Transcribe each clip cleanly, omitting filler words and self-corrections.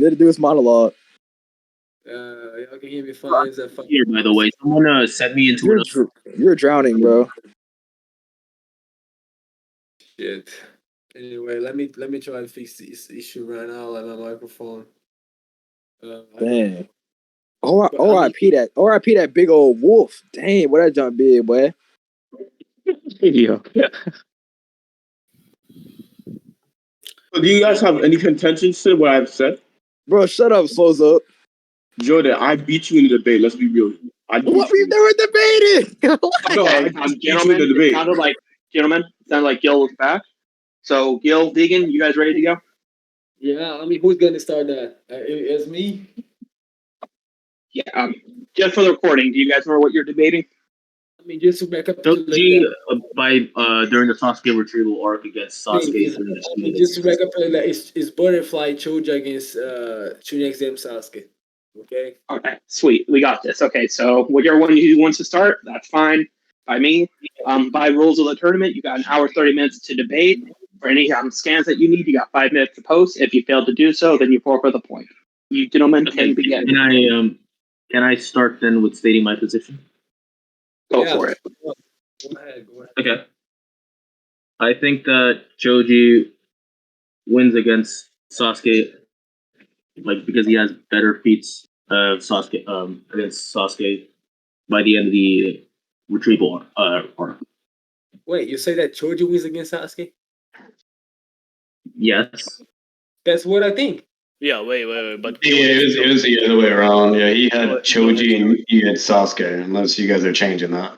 Did do his monologue. Y'all can hear me fine. Here, by the way, someone sent me into You're drowning, bro. Shit. Anyway, let me try and fix this issue right now. Like my microphone. Dang. R.I.P. that big old wolf. Dang, what that jump big, boy. Yeah. Do you guys have any contentions to what I've said? Bro, shut up, Slows Jordan, I beat you in the debate. Let's be real. What? We've never debated. No, I beat you in the debate. Gentlemen, it sounded like Gil was back. So, Gil, Vegan, you guys ready to go? Yeah, I mean, who's gonna start that? It's me. Yeah. Just for the recording, do you guys know what you're debating? I mean, just to back up during the Sasuke retrieval arc against Sasuke. Just to back up that it's Butterfly Choji against Chunin XM Sasuke. Okay. Okay, sweet. We got this. Okay, so whichever one you wants to start, that's fine by me. By rules of the tournament, you got an hour, 30 minutes to debate. For any scans that you need, you got 5 minutes to post. If you fail to do so, then you forfeit the point. You gentlemen can begin. Can I start then with stating my position? Go for it. Go ahead. Okay. I think that Choji wins against Sasuke, because he has better feats of Sasuke against Sasuke by the end of the retrieval arc. Wait, you say that Choji wins against Sasuke? Yes. That's what I think. Yeah, wait. But it was the other way around. Yeah, he had Choji and he had Sasuke, unless you guys are changing that.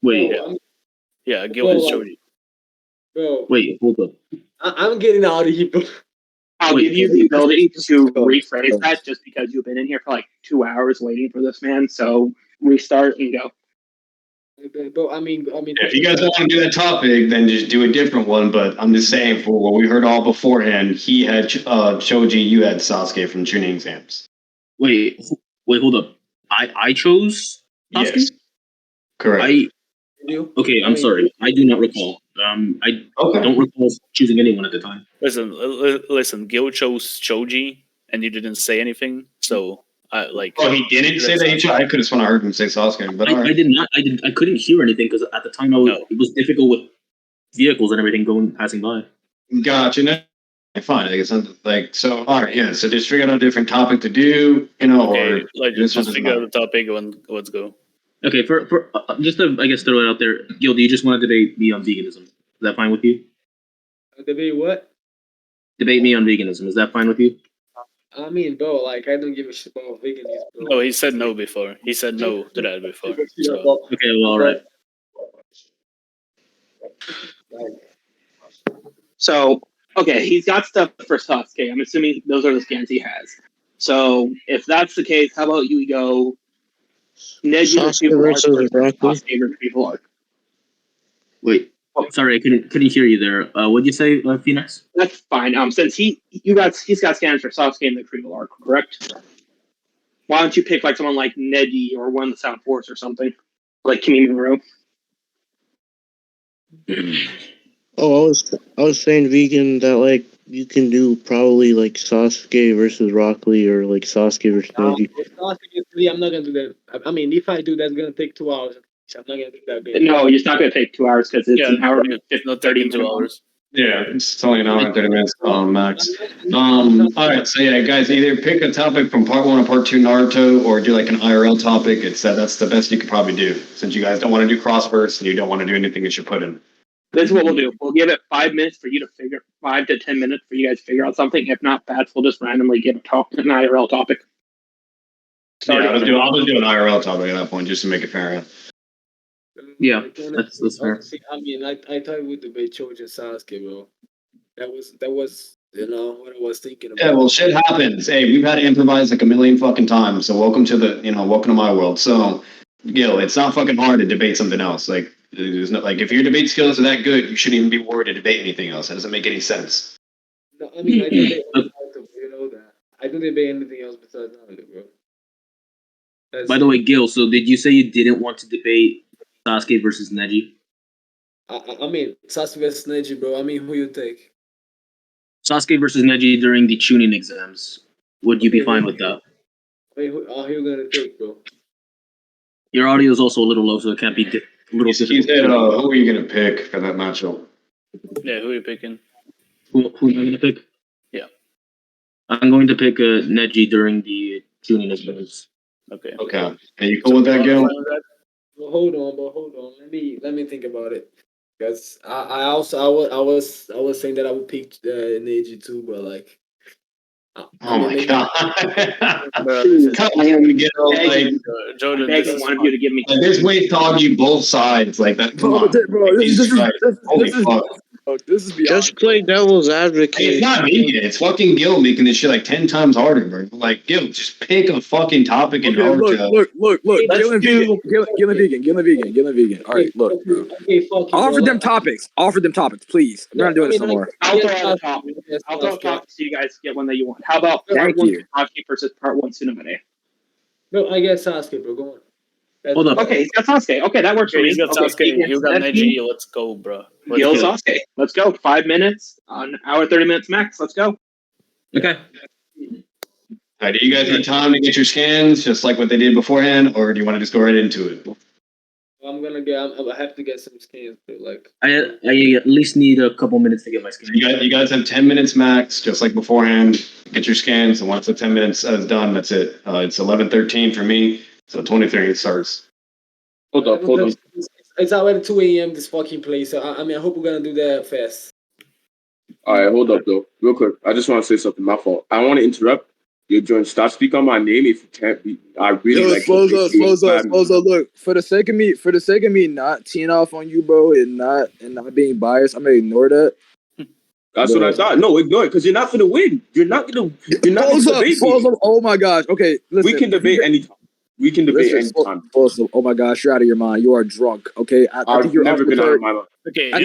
Wait. Yeah, Gil is Choji. Bro. Wait, hold up. I'm getting out of here, bro. I'll give you the ability to rephrase that just because you've been in here for like 2 hours waiting for this man. So restart and go. But I mean, if you guys don't want to do that topic, then just do a different one. But I'm just saying, for what we heard all beforehand, he had Choji, you had Sasuke from Chunin exams. Wait, hold up. I chose Sasuke? Yes, correct. Okay, I'm sorry. I do not recall. I don't recall choosing anyone at the time. Listen. Gil chose Choji, and you didn't say anything. So he didn't say that. I could have sworn I heard him say Sasuke, but I did not. I couldn't hear anything because at the time it was difficult with vehicles and everything passing by. Gotcha. No, fine. I guess so. All right. Yeah. So just figure out a different topic to do. Okay, just figure out the topic and let's go. Okay. For just to throw it out there, Gil, do you just want to debate me on veganism? Is that fine with you? Debate what? Debate me on veganism. Is that fine with you? I mean, bro, I don't give a shit about veganism. No, he said no before. He said no to that before. So. Okay, well, all right. So, okay, he's got stuff for Sasuke. I'm assuming those are the scans he has. So, if that's the case, how about you go Neji retrieval arc versus Sasuke retrieval arc? Wait. Sorry, I couldn't hear you there. What'd you say, Phoenix? That's fine. Since he's got scans for Sasuke in the retrieval arc, correct? Why don't you pick someone like Neji or one of the Sound Force or something like Kimi Monroe? Oh, I was saying, Vegan, that you can do probably Sasuke versus Rock Lee or Sasuke versus Neji. Sasuke, I'm not gonna do that. I mean, if I do, that's gonna take 2 hours. I'm not gonna do that. No, it's not gonna take 2 hours because it's an hour and 30 2 hours. Yeah, it's only an hour and 30 minutes max. All right, so yeah, guys, either pick a topic from part 1 or part 2 Naruto, or do an IRL topic. That's the best you could probably do, since you guys don't want to do crosswords and you don't want to do anything that you put in. This is what we'll do. We'll give it 5 minutes for you to 5 to 10 minutes for you guys to figure out something. If not, Bats will just randomly give an IRL topic. I'll just do an IRL topic at that point, just to make it fair. Yeah, that's fair. I mean, I thought we debate Choji and Sasuke, bro. That was what I was thinking about. Yeah, well, shit happens. Hey, we've had to improvise a million fucking times. So welcome to welcome to my world. So, Gil, it's not fucking hard to debate something else. There's no, if your debate skills are that good, you shouldn't even be worried to debate anything else. That doesn't make any sense. No, I mean, I debate that. I don't debate anything else besides Naruto, bro. By the way, Gil, so did you say you didn't want to debate Sasuke versus Neji? I mean, Sasuke versus Neji, bro. I mean, who you take? Sasuke versus Neji during the Chunin exams. would you be fine with that? Wait, who you gonna take, bro? Your audio is also a little low, so it can't be a little He said, difficult. who are you gonna pick for that matchup? Yeah, who are you picking? Who am I going to pick? Yeah. I'm going to pick Neji during the Chunin events. Okay. Okay. And you cool with that, Gil? Well, hold on. Let me think about it. Because I was saying that I would pick Neji too, but like. Oh my god! Bro, Come on, Gil. Like, Jordan, I beg this is one of you to give me. this way dog both sides like that. Come on. Bro, Jesus Christ. Holy fuck. This is beyond. Just play devil's Hey, advocate. it's not me. It's fucking Gil making this shit like 10 times harder, bro. Like, Gil, just pick a fucking topic in Naruto. Look. Let's Gil and vegan. All right, look. Okay, fuck you, Offer bro. them topics, please. We're not doing this no more. I'll throw out a topic. I'll throw out topics so you guys get one that you want. How about part one Sasuke versus part one Tsunade? No, I guess Sasuke, bro. Go on. Hold up. Okay, he's got Sasuke. Okay, that works for Okay, me. he's got Sasuke, you got Neji. Let's go, bro. Gil Sasuke. Let's go. 5 minutes, an hour, 30 minutes max. Let's go. Okay. All right, do you guys need time to get your scans, just like what they did beforehand, or do you want to just go right into it? I have to get some skins, but like. I at least need a couple minutes to get my scan. You guys have 10 minutes max, just like beforehand. Get your scans, and once the 10 minutes is done, that's it. It's 11:13 for me, so 23 starts. Hold up. It's already 2 a.m. this fucking place. So I hope we're gonna do that fast. All right, hold up though, real quick. I just want to say something. My fault. I want to interrupt. You're joining. Stop speaking on my name if you can't be. I really like. Slozo, look. For the sake of me not teeing off on you, bro, and not being biased, I'm gonna ignore that. That's what I thought. No, ignore it because you're not gonna win. You're not gonna debate me. Oh my gosh. Okay, listen. We can debate anytime. Anytime. Oh my gosh, you're out of your mind. You are drunk. Okay, I think you're never been out of my mind. Okay, I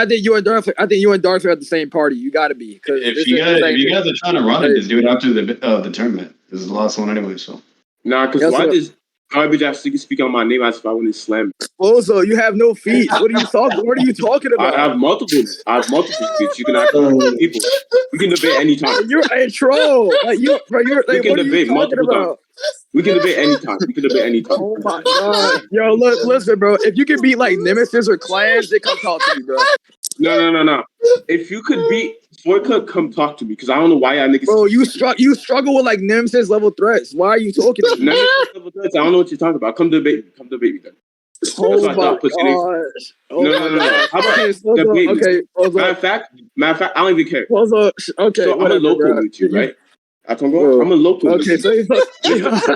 think you and Darth are at the same party. You got to be. If you guys are trying to run it, just do it after the tournament. This is the last one anyway. So nah, because why does garbage ass nigga speak on my name as if I wouldn't slam? Also, you have no feet. What are you talking about? I have multiple feet. You can ask people. We can debate anytime. You're a troll. Like you're like, we can debate multiple times. We can debate anytime. Oh my god. Yo, listen, bro. If you can beat like Nemesis or Clans, they come talk to me, bro. No. If you could beat Forka, come talk to me, because I don't know why y'all niggas. Bro, you struggle with like Nemesis level threats. Why are you talking to me? Nemesis level threats? I don't know what you're talking about. Come debate me then. Oh my gosh. No. How about debate me? Okay. Matter of fact, I don't even care. Okay. So I'm a local with you, right? I'm a local. Okay, so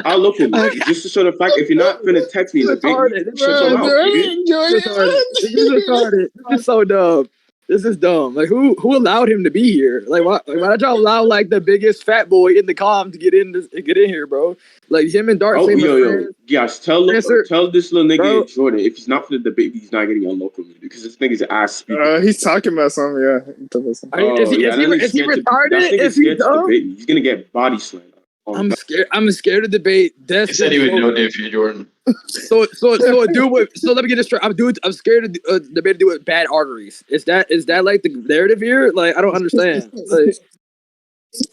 I'll local just to show the fact if you're not gonna text me, shut your mouth. This is so dumb. This is dumb. Like who allowed him to be here? Like why did y'all allow like the biggest fat boy in the comm to get in here, bro? Like him and Dark. Yes, tell this little nigga Jordan if he's not for the debate, he's not getting on local media because this nigga's ass speaking. He's talking about something. Yeah. Is he retarded? Is he dumb? He's gonna get body slammed. I'm scared. I'm scared to debate. He said he would know Diff, Jordan. So let me get this straight. I'm scared to debate a dude with bad arteries. Is that like the narrative here? Like I don't understand. Like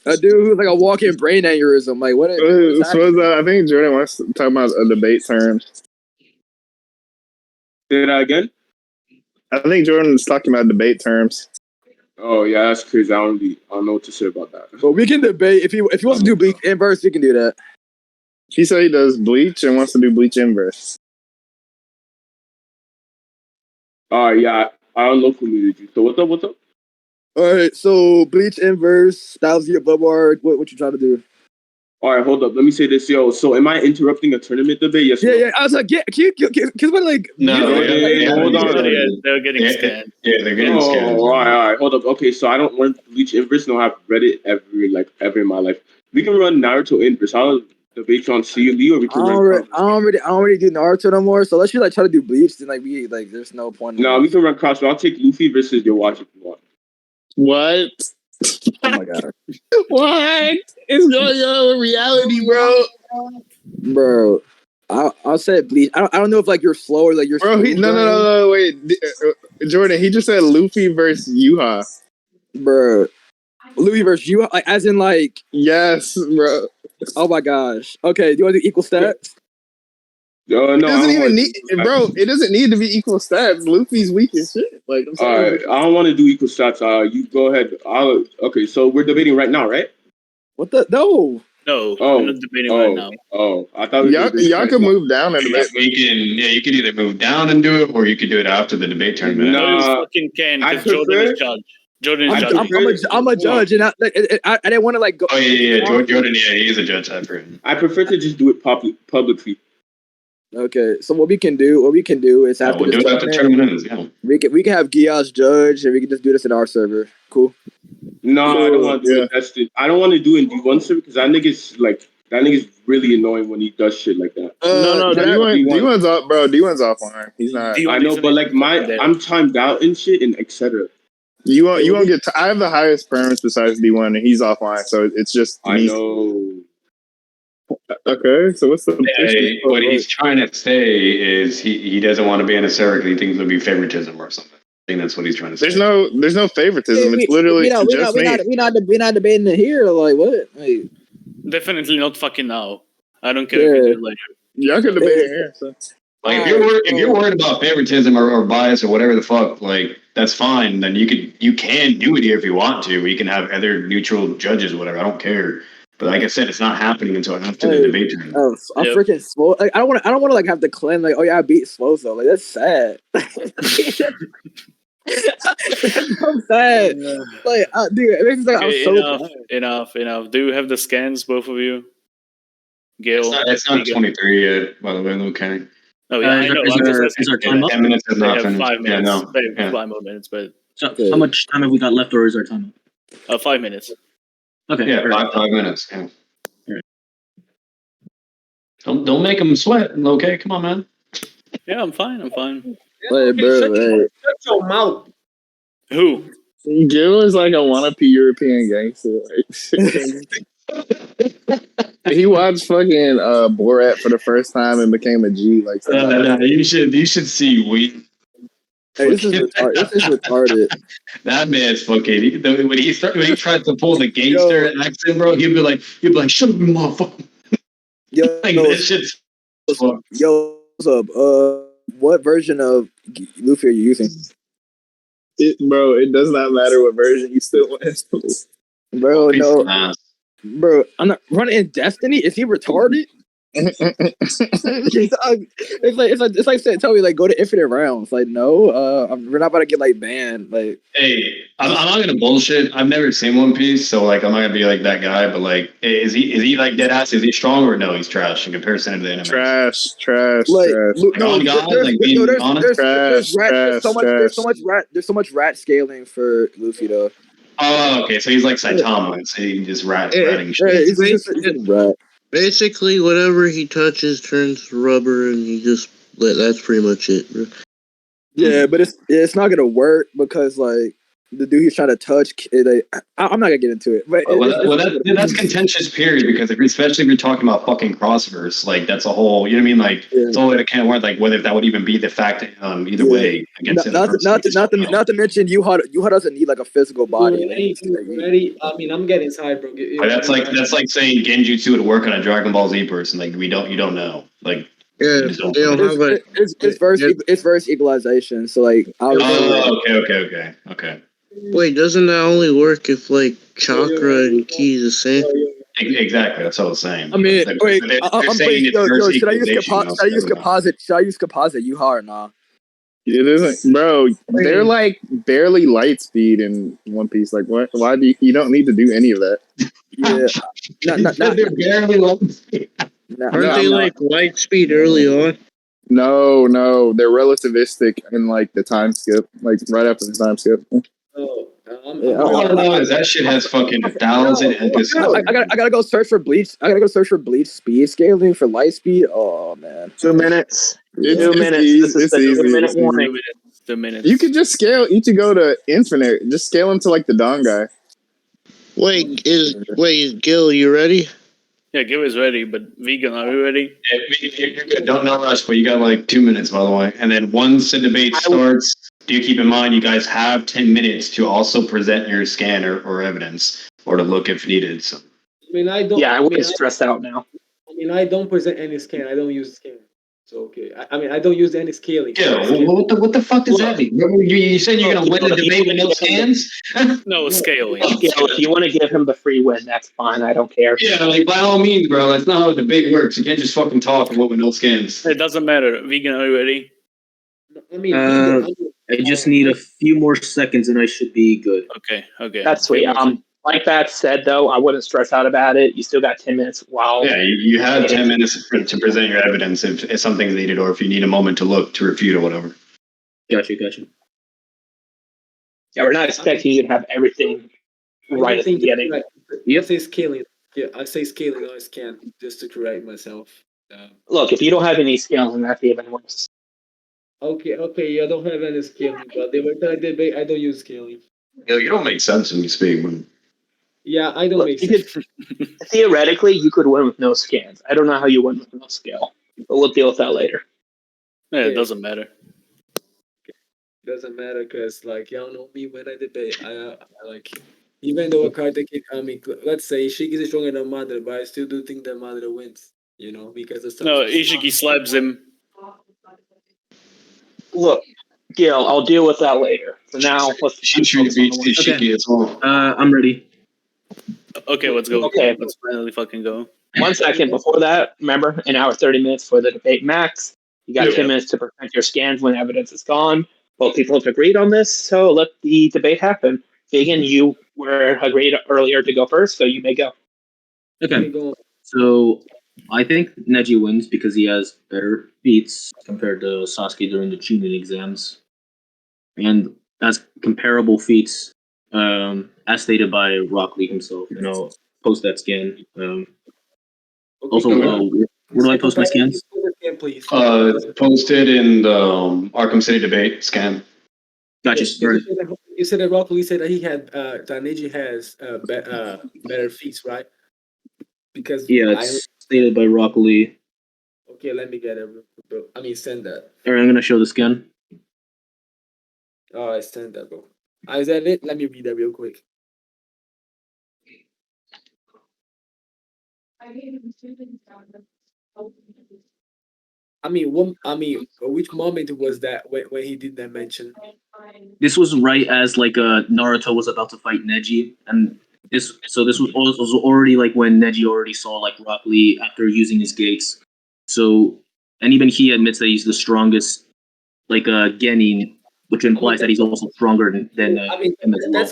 a dude who's like a walking brain aneurysm. Like what? I think Jordan wants to talk about a debate term. Say that again. I think Jordan is talking about debate terms. Oh yeah, that's crazy. I don't know what to say about that. But we can debate if he wants to do Bleach inverse, he can do that. He said he does Bleach and wants to do Bleach inverse. Yeah, I don't know community. So what's up? All right, so Bleach inverse, Thousand Year Blood War. What you trying to do? All right, hold up. Let me say this, yo. So, am I interrupting a tournament debate? Yes. Yeah. I was like, because we're like, no. Hold on. They're getting scanned. Yeah, they're getting scanned. All right. Hold up. Okay, so I don't run Bleach inverse. No, I've read it ever in my life. We can run Naruto inverse. I'll debate on CLE, or we can run. I don't really do Naruto no more. So let's just try to do Bleach. Then there's no point. No, we can run cross. I'll take Luffy versus your watch if you want. What? Oh my god. What is going on with reality, bro? Bro, I'll say Bleach. I don't know if like you're slow or like you're. Bro, no, wait, Jordan. He just said Luffy versus Yuha. Bro, Louis versus you, like as in like. Yes, bro. Oh my gosh. Okay, do you want to do equal stats? No, It doesn't I even don't need, wanna do bro. It doesn't need to be equal stats. Luffy's weak as shit. Like I'm All sorry. right, I don't want to do equal stats. You go ahead. Okay, so we're debating right now, right? What the no? No, Oh, we're not debating right now. I thought we were doing Y'all can move down in a bit. You could either move down and do it, or you could do it after the debate tournament. No, you Nah, fucking can, I because Jordan prefer- is judge. Jordan is I judge. prefer- I'm a judge, and I didn't want to like go. Oh yeah. Jordan, yeah, he is a judge. I've heard. I prefer to just do it publicly. Okay, so what we can do is after We'll this do it after the tournament, tournament ends. Yeah. we can have Gias judge, and we can just do this in our server. Cool. No, I don't want to do it. I don't want to do it in D1 server because that nigga's really annoying when he does shit like that. No, D1's off, bro. D1's offline. He's not. D1 I know, but like I'm timed out and shit and etc. You won't get. I have the highest perms besides D1, and he's offline. So it's just. I know. Okay, so what's the? Hey, what he's trying to say is he doesn't want to be in a server because he thinks it'll be favoritism or something. I think that's what he's trying to say. There's no favoritism. It's literally just me. We're not debating it here. Like what? Like, Definitely not fucking now. I don't care if you do it later. Y'all can debate it here. So. Like if you're worried about favoritism or bias or whatever the fuck, like that's fine. Then you can do it here if you want to. We can have other neutral judges, whatever. I don't care. But like I said, it's not happening until after the debate tournament. Oh, I'm freaking slow. Like I don't want to like have to claim like, oh yeah, I beat slow though. Like that's sad. That's so sad. Like, dude, it makes me like Okay, I'm so enough. Do you have the scans, both of you? Gail, It's not 23 yet, by the way, Luke. Okay. Oh yeah, I know. Is our time up? 10 minutes is They not have finished. 5 minutes. Yeah, no. They have 5 more minutes, but So how much time have we got left, or is our time up? 5 minutes. Okay. Yeah, five minutes. Yeah. Don't make him sweat. Okay, come on, man. Yeah, I'm fine. Hey, bro, hey. Shut your mouth. Who? Gil is like a wannabe European gangster. Like, he watched fucking Borat for the first time and became a G. Like, You should see we. Hey, this is retarded. That man's fucking. When he tried to pull the gangster accent, bro, he'd be like, "Shut up, you motherfucker." Yo, Like this shit's. yo, what's up? What version of Luffy are you using? Bro, it does not matter what version you still win. Bro, no. Bro, I'm not running in Destiny. Is he retarded? it's like saying, tell me like go to infinite rounds. Like no, we're not about to get like banned. Like Hey, I'm not gonna bullshit. I've never seen One Piece, so like I'm not gonna be like that guy. But like, is he like dead ass? Is he strong or no? He's trash in comparison to the anime. Trash. Like, there's so much rat scaling for Luffy though. Oh, okay. So he's like Saitama. So he just ratting shit. He's just a rat. Basically, whatever he touches turns rubber, and he just that's pretty much it, bro. Yeah, but it's not gonna work because like the dude he's trying to touch. I'm not gonna get into it. But that's contentious, period. Because especially if you're talking about fucking crossverse, like that's a whole. You know what I mean? Like it's all that can't work. Like whether that would even be the fact. Either way, against not to mention Yuha doesn't need like a physical body. Ready? I mean, I'm getting tired, bro. That's like saying Genjutsu would work on a Dragon Ball Z person. Like you don't know. Like it's verse equalization. So like, okay. Wait, doesn't that only work if like chakra and ki is the same? Exactly, that's what I was saying. I mean, wait, I'm saying should I use composite? Should I use composite Yuha or not? It isn't, bro. They're like barely light speed in One Piece. Like, what? Why do you don't need to do any of that? Yeah, they're barely light speed. Aren't they like light speed early on? No, they're relativistic in like the time skip, like right after the time skip. All I know is that shit has fucking 1,000 episodes. I gotta go search for Bleach. I gotta go search for Bleach speed scaling for light speed. Oh man, 2 minutes. It's 2 minutes. Easy. This is the 2 minute warning. 2 minutes. You could just scale. You could go to infinite. Just scale him to like the Don guy. Wait, is Gil, you ready? Yeah, Gil is ready, but Vegan, are you ready? You're good. Don't rush, but you got like 2 minutes, by the way. And then once the debate starts, do keep in mind you guys have 10 minutes to also present your scan or evidence, or to look if needed. So. I mean, I don't. Yeah, I I would mean, get stressed out now. I mean, I don't present any scan. I don't use scan. So okay. I mean, I don't use any scaling. Yeah, what the fuck does that mean? You said you're gonna win the debate with no scans? No scaling. If you want to give him the free win, that's fine. I don't care. Yeah, like by all means, bro. That's not how a debate works. You can't just fucking talk and with no scans. It doesn't matter. Vegan, are you ready? I mean, I just need a few more seconds and I should be good. Okay. That's sweet. Like that said, though, I wouldn't stress out about it. You still got 10 minutes. Wow. Yeah, you have 10 minutes to present your evidence if something's needed, or if you need a moment to look to refute or whatever. Gotcha. Yeah, we're not expecting you to have everything right at the beginning. I say scaling. Yeah, I say scaling on scan just to correct myself. Look, if you don't have any scaling, that's even worse. Okay, I don't have any scaling, but every time I debate, I don't use scaling. You don't make sense when you speak. Yeah, I don't make sense. Theoretically, you could win with no scans. I don't know how you win with no scale, but we'll deal with that later. Yeah, it doesn't matter. Doesn't matter because, like, y'all know me when I debate. I like, even though a card taking, I mean, let's say Ishiki is stronger than Madara, but I still do think that Madara wins. You know, because of No, Ishiki slaps him. Look, Gil, I'll deal with that later. For now, let's. Ishiki as well. I'm ready. Okay, let's go. Okay. Let's finally fucking go. 1 second before that, remember, an hour 30 minutes for the debate max. You got 10 minutes to present your scans when evidence is gone. Both people have agreed on this, so let the debate happen. Vegan, you were agreed earlier to go first, so you may go. Okay. So I think Neji wins because he has better feats compared to Sasuke during the Chunin exams, and has comparable feats, as stated by Rock Lee himself. And I'll post that scan. Also, where do I post my scans? Please. Posted in the Arkham City debate scan. Gotcha. You said that Rock Lee said that he had that Neji has better feats, right? Because it's stated by Rock Lee. Okay, let me get it. Bro. I mean, send that. All right, I'm gonna show the scan. All right, send that, bro. Is that it? Let me read that real quick. Which moment was that when he did that mention? This was right as Naruto was about to fight Neji, and this was already like when Neji already saw like Rock Lee after using his gates. So, and even he admits that he's the strongest, Genin, which implies that he's also stronger than him as well.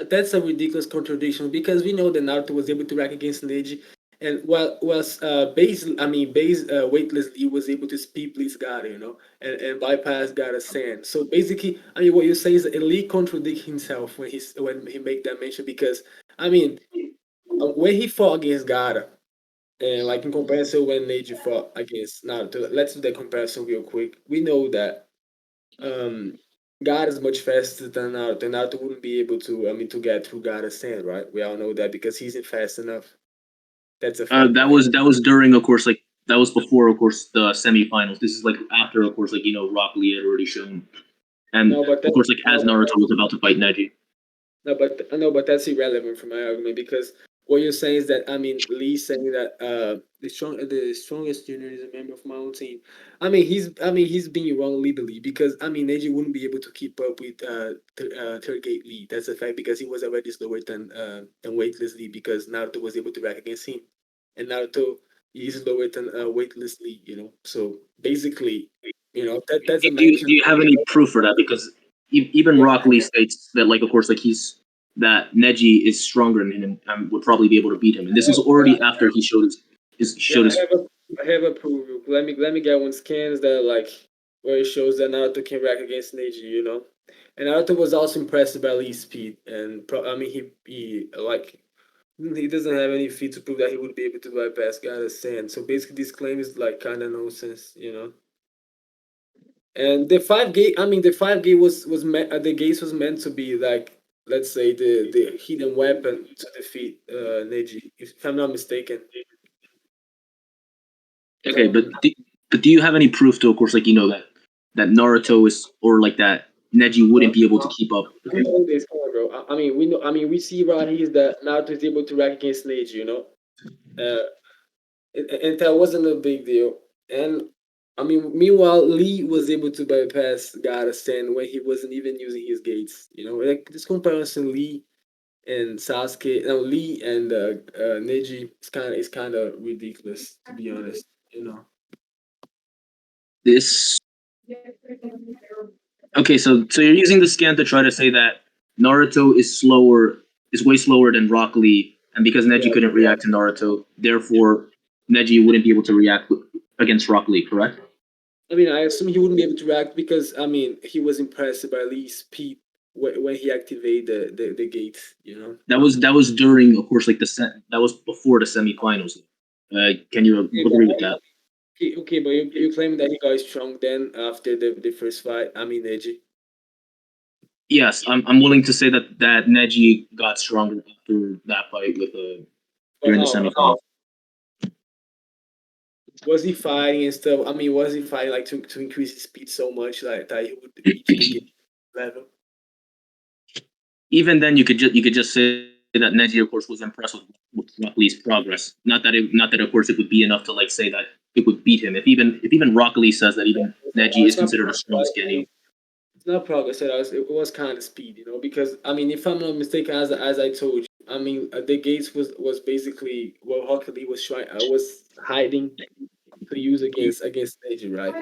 That's a ridiculous contradiction because we know that Naruto was able to rank against Neji, and weightlessly was able to speed please God, and bypass God's sand. So basically, what you say is that Elite contradict himself when he make that mention because when he fought against God, and like in comparison when Neji fought against Naruto, let's do the comparison real quick. We know that God is much faster than Naruto. Naruto wouldn't be able to get through God's sand, right? We all know that because he's not fast enough. That's a fact. That was during, of course, that was before, of course, the semifinals. This is after, of course, Rock Lee had already shown, and of course, as Naruto was about to fight Neji. No, but that's irrelevant for my argument because what you're saying is that Lee's saying that the strongest junior is a member of my own team. He's being wrong legally because Neji wouldn't be able to keep up with third gate Lee. That's a fact because he was already slower than weightless Lee because Naruto was able to rank against him, and Naruto is lower than weightless Lee. So basically, that's a mention. Do you have any proof for that? Because even Rock Lee states that, of course, that Neji is stronger than him and would probably be able to beat him. And this was already after he showed his. I have a proof. Let me get one scans that where it shows that Naruto can rank against Neji. And Naruto was also impressed by Lee's speed, and he doesn't have any feat to prove that he would be able to bypass God's sand. So basically, this claim is kind of nonsense. And the 5 gate, the gates was meant to be let's say the hidden weapon to defeat Neji, if I'm not mistaken. Okay, but do you have any proof to, of course, that Naruto is, or that Neji wouldn't be able to keep up. We know this, come on, bro. I mean, we know. I mean, we see right here that Naruto is able to rank against Neji. And that wasn't a big deal. And I mean, meanwhile, Lee was able to bypass God Stand when he wasn't even using his gates. Like this comparison, Lee and Sasuke, no, Lee and Neji, is kind of ridiculous, to be honest. This okay, so you're using the scan to try to say that Naruto is way slower than Rock Lee, and because Neji couldn't react to Naruto, therefore Neji wouldn't be able to react against Rock Lee, correct? I mean, I assume he wouldn't be able to react because I mean he was impressed by Lee's speed when he activated the gates. That was during, of course, like that was before the semifinals. Can you agree with that? Okay, but you claim that he got strong then after the first fight. I mean, Neji. Yes, I'm willing to say that Neji got stronger after that fight with during the semifinals. Was he fighting and stuff? I mean, was he fighting like to increase his speed so much like that he would reach the game level? Even then, you could just say that Neji, of course, was impressed with Rock Lee's progress. Not that of course it would be enough to like say that it would beat him. If even Rock Lee says that even Neji is considered a strong skinny. It's not progress at all. It was kind of speed, because I mean, if I'm not mistaken, as I told you, I mean, the gates was basically what Rock Lee was trying was hiding to use against Neji, right?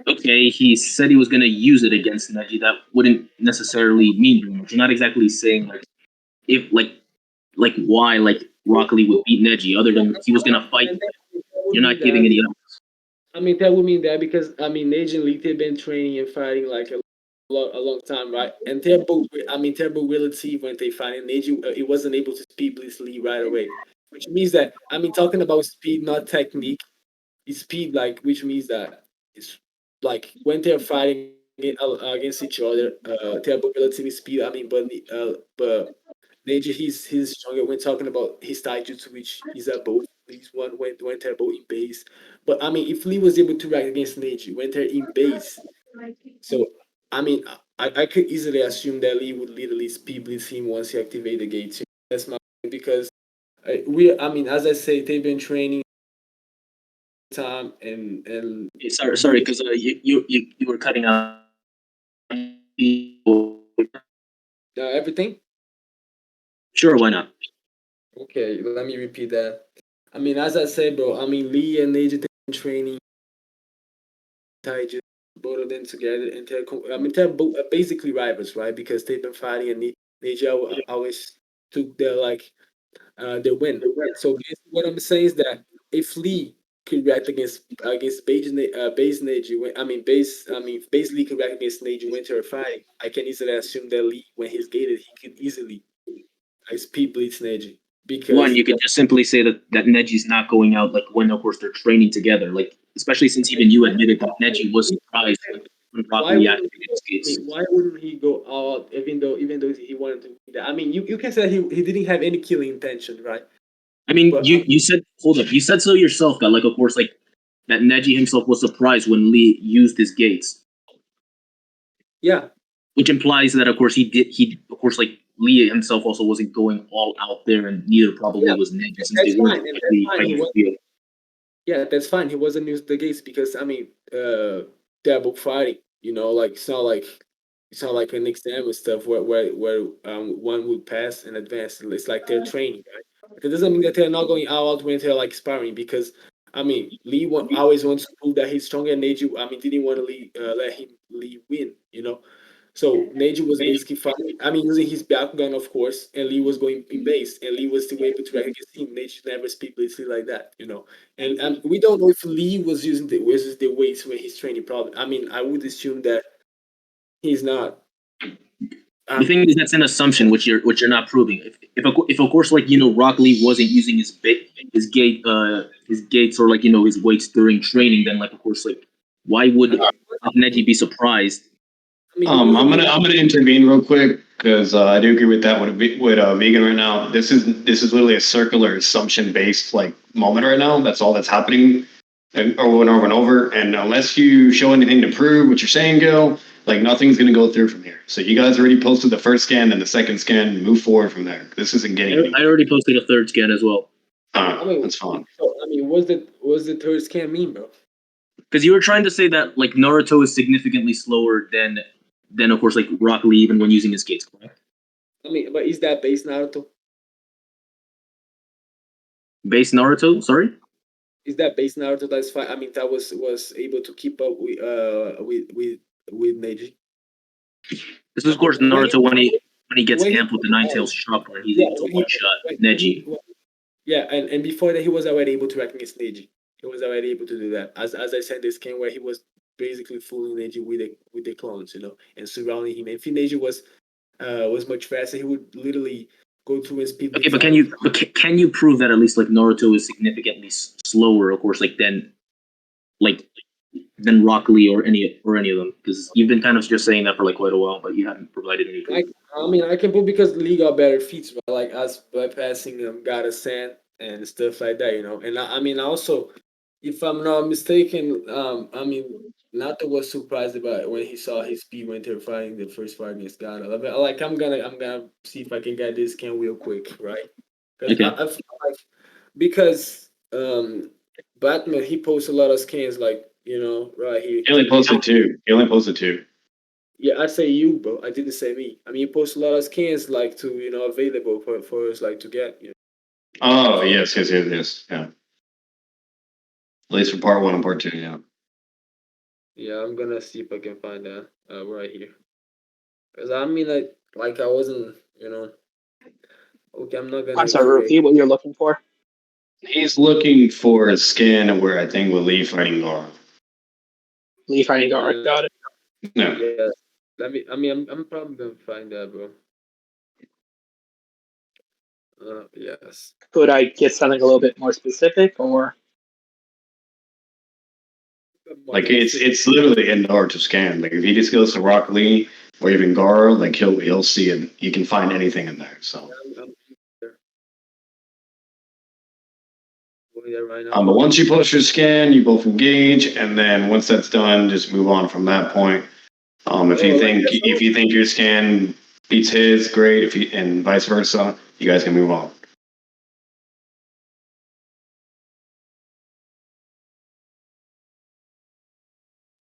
Okay, he said he was going to use it against Neji. That wouldn't necessarily mean very much. You're not exactly saying like if why like Rock Lee would beat Neji, other than he was going to fight. You're not giving any evidence. I mean, that would mean that because I mean, Neji and Lee they've been training and fighting like a long time, right? And they're both relative when they fight. And Neji, he wasn't able to speed Bliss Lee right away, which means that I mean, talking about speed, not technique, it's speed, like which means that it's like when they're fighting against each other, they're both relatively speed. I mean, but Neji, he's stronger when talking about his taijutsu, which is both. He's one when they're both in base. But I mean, if Lee was able to rank against Neji when they're in base, so I mean, I could easily assume that Lee would literally speed blitz him once he activated the gates. That's my because I mean, as I say, they've been training time and sorry, because you were cutting out everything. Sure, why not? Okay, let me repeat that. I mean, as I said, bro, I mean, Lee and Neji training taijutsu, both of them together, and they're both basically rivals, right? Because they've been fighting, and Neji always took their their win. So basically what I'm saying is that if Lee could react against base Neji, if base Lee could react against Neji when they're fighting, I can easily assume that Lee, when he's gated, he could easily speed blitz Neji. Because one, you could just simply say that Neji's not going out like when of course they're training together, like especially since even you admitted that Neji was surprised when Rock Lee activated his gates. Why wouldn't he go out even though he wanted to do that? I mean, you can say that he didn't have any killing intention, right? I mean, you said hold up, you said so yourself that like of course like that Neji himself was surprised when Lee used his gates. Yeah. Which implies that of course he of course like Lee himself also wasn't going all out there, and neither probably was Neji since they weren't fine. Yeah, that's fine. He wasn't used the gates because I mean, they're both fighting. Like it's not like an exam and stuff where one would pass and advance. It's like they're training, right? It doesn't mean that they're not going out when they're like sparring because I mean Lee always wants to prove that he's stronger. And Neji, I mean, didn't want to let him Lee win. So Neji was basically fighting. I mean, using his back gun, of course, and Lee was going in base, and Lee was still able to react against him. Neji never speed blitzing like that, And we don't know if Lee was using the weights when he's training. Probably. I mean, I would assume that he's not. The thing is, that's an assumption which you're not proving. If of course like Rock Lee wasn't using his gates or like his weights during training, then like of course like why would Neji be surprised? I'm gonna intervene real quick because I do agree with that with Vegan right now. This is literally a circular assumption based like moment right now. That's all that's happening. and over and over and over. And unless you show anything to prove what you're saying, Gil, like nothing's going to go through from here. So you guys already posted the first scan and the second scan. Move forward from there. This isn't getting anywhere. I already posted a third scan as well. That's fine. So, what's the third scan mean, bro? Because you were trying to say that like Naruto is significantly slower than of course like Rock Lee even when using his skates, correct? But is that base Naruto? Base Naruto, sorry? Is that base Naruto that's fine? That was able to keep up with Neji. This is of course Naruto when he gets amped with the Nine Tails chakra and he's able to one shot Neji. Yeah, and before that he was already able to wreck against Neji. He was already able to do that. As I said, this game where he was basically fooling Neji with the clones, and surrounding him. If Neji was much faster, he would literally go through his speed. Okay, but can you prove that at least like Naruto is significantly slower, of course, like than Rock Lee or any of them? Because you've been kind of just saying that for like quite a while, but you haven't provided any proof. I can prove because Lee got better feats, right? Like us bypassing God of Sand and stuff like that, And also, if I'm not mistaken, Nato was surprised about when he saw his speed when they were fighting the first fight against God. Like I'm gonna see if I can get this scan real quick, right? Okay. I feel like because Batman he posts a lot of scans like right here. He only posted two. Yeah, I say you, bro. I didn't say me. You post a lot of skins like to available for us like to get. Oh yes. Yeah. At least for part 1 and part 2, yeah. Yeah, I'm gonna see if I can find that right here. Cause like I wasn't, Okay, I'm not gonna. I'm sorry, repeat what you're looking for. He's looking for a skin where I think with Lee fighting Gara. Lee fighting Gara, got it. No. Yeah. Let me. I'm probably gonna find that, bro. Yes. Could I get something a little bit more specific, or? Like it's literally in Naruto scan. Like if he just goes to Rock Lee or even Gara, like he'll see it. You can find anything in there. So. I'm there. Going there right now. But once you post your scan, you both engage, and then once that's done, just move on from that point. If you think your scan beats his, great. And vice versa, you guys can move on.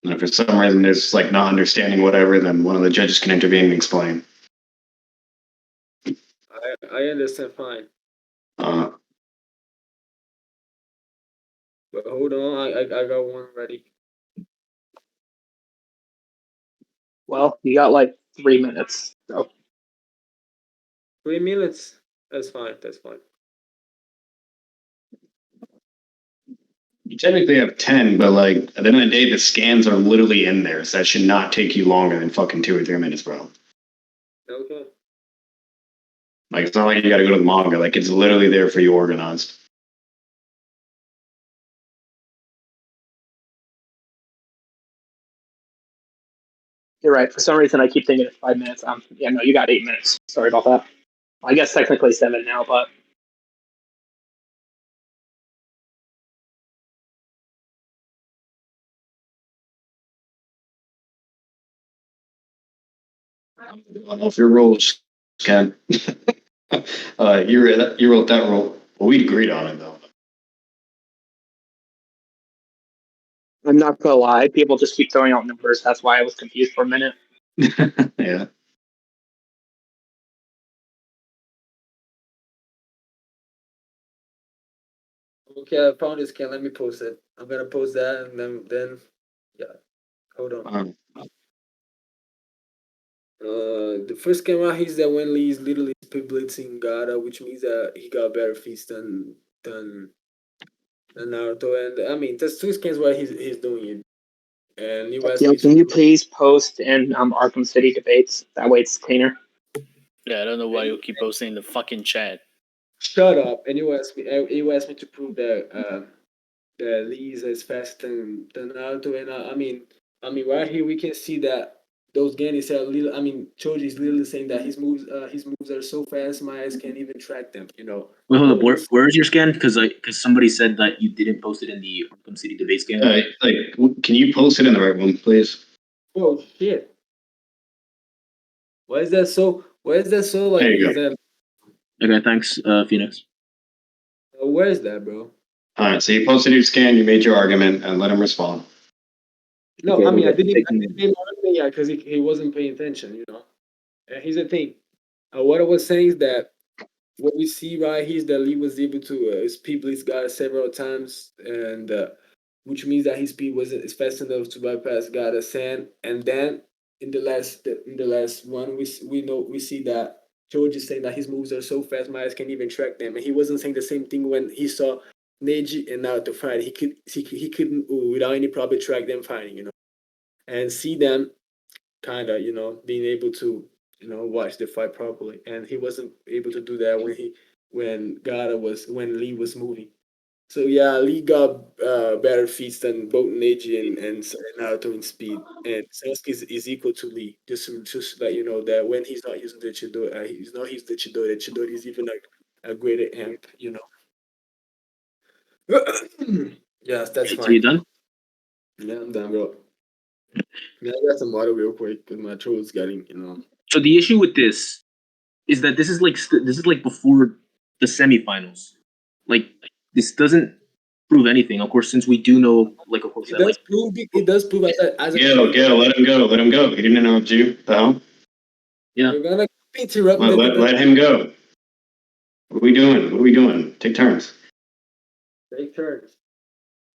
And if for some reason there's like not understanding whatever, then one of the judges can intervene and explain. I understand fine. Uh, But hold on, I got one ready. Well, you got like 3 minutes. So 3 minutes. That's fine. That's fine. you technically have 10, but like at the end of the day, the scans are literally in there, so that should not take you longer than fucking 2 or 3 minutes, bro. Okay. Like it's not like you got to go to the manga. Like it's literally there for you organized. you're right. For some reason, I keep thinking it's 5 minutes. Yeah, no, you got 8 minutes. Sorry about that. I guess technically 7 now, but I don't know if your rules can. You wrote that rule. Well, we agreed on it though. I'm not gonna lie. People just keep throwing out numbers. That's why I was confused for a minute. Yeah. Okay, I found this scan. Let me post it. I'm gonna post that and then yeah. Hold on. The first scan right here is that when Lee is literally speed blitzing Gara, which means that he got better feats than Naruto. And there's 2 scans where he's doing it. And you asked me Can you please post in Arkham City debates? That way it's cleaner. Yeah, I don't know why you keep posting in the fucking chat. Shut up. And you asked me to prove that that Lee is as fast than Naruto. And right here we can see that those Gani said, I mean, Choji is literally saying that his moves are so fast, my eyes can't even track them. You know. Wait, hold up. Where is your scan? Because somebody said that you didn't post it in the Arkham City debate scan. Can you post it in the right one, please? Oh shit! Why is that so? Like? There you go. Okay, thanks, Phoenix. Where is that, bro? All right, so you posted your scan, you made your argument, and let him respond. No, Okay, I mean, I okay. didn't pay my argument yet because he wasn't paying attention. You know. And here's the thing. What I was saying is that what we see right here is that Lee was able to speed Blitz's guy several times, and which means that his speed wasn't is fast enough to bypass Gata Sand. And then in the last one, we see that George is saying that his moves are so fast, my eyes can't even track them. And he wasn't saying the same thing when he saw Neji and Naruto fight. He couldn't without any problem track them fighting, you know, and see them kind of, you know, being able to, you know, watch the fight properly. And he wasn't able to do that when Lee was moving. So yeah, Lee got better feats than both Neji and Naruto in speed, and Sasuke is equal to Lee. Just to let you know that when he's not using the Chidori, he's not using the Chidori. The Chidori is even like a greater amp, you know. Yes, that's So fine. you done? Yeah, I'm done, bro. Yeah, I got some water real quick because my throat's getting, you know. So the issue with this is that this is like before the semifinals. Like this doesn't prove anything. Of course, since we do know, like of course, It that does prove as a Gil, let him go. Let him go. He didn't interrupt you. The hell? Yeah. You're gonna interrupt me. Let him go. What are we doing? Take turns. Take turns.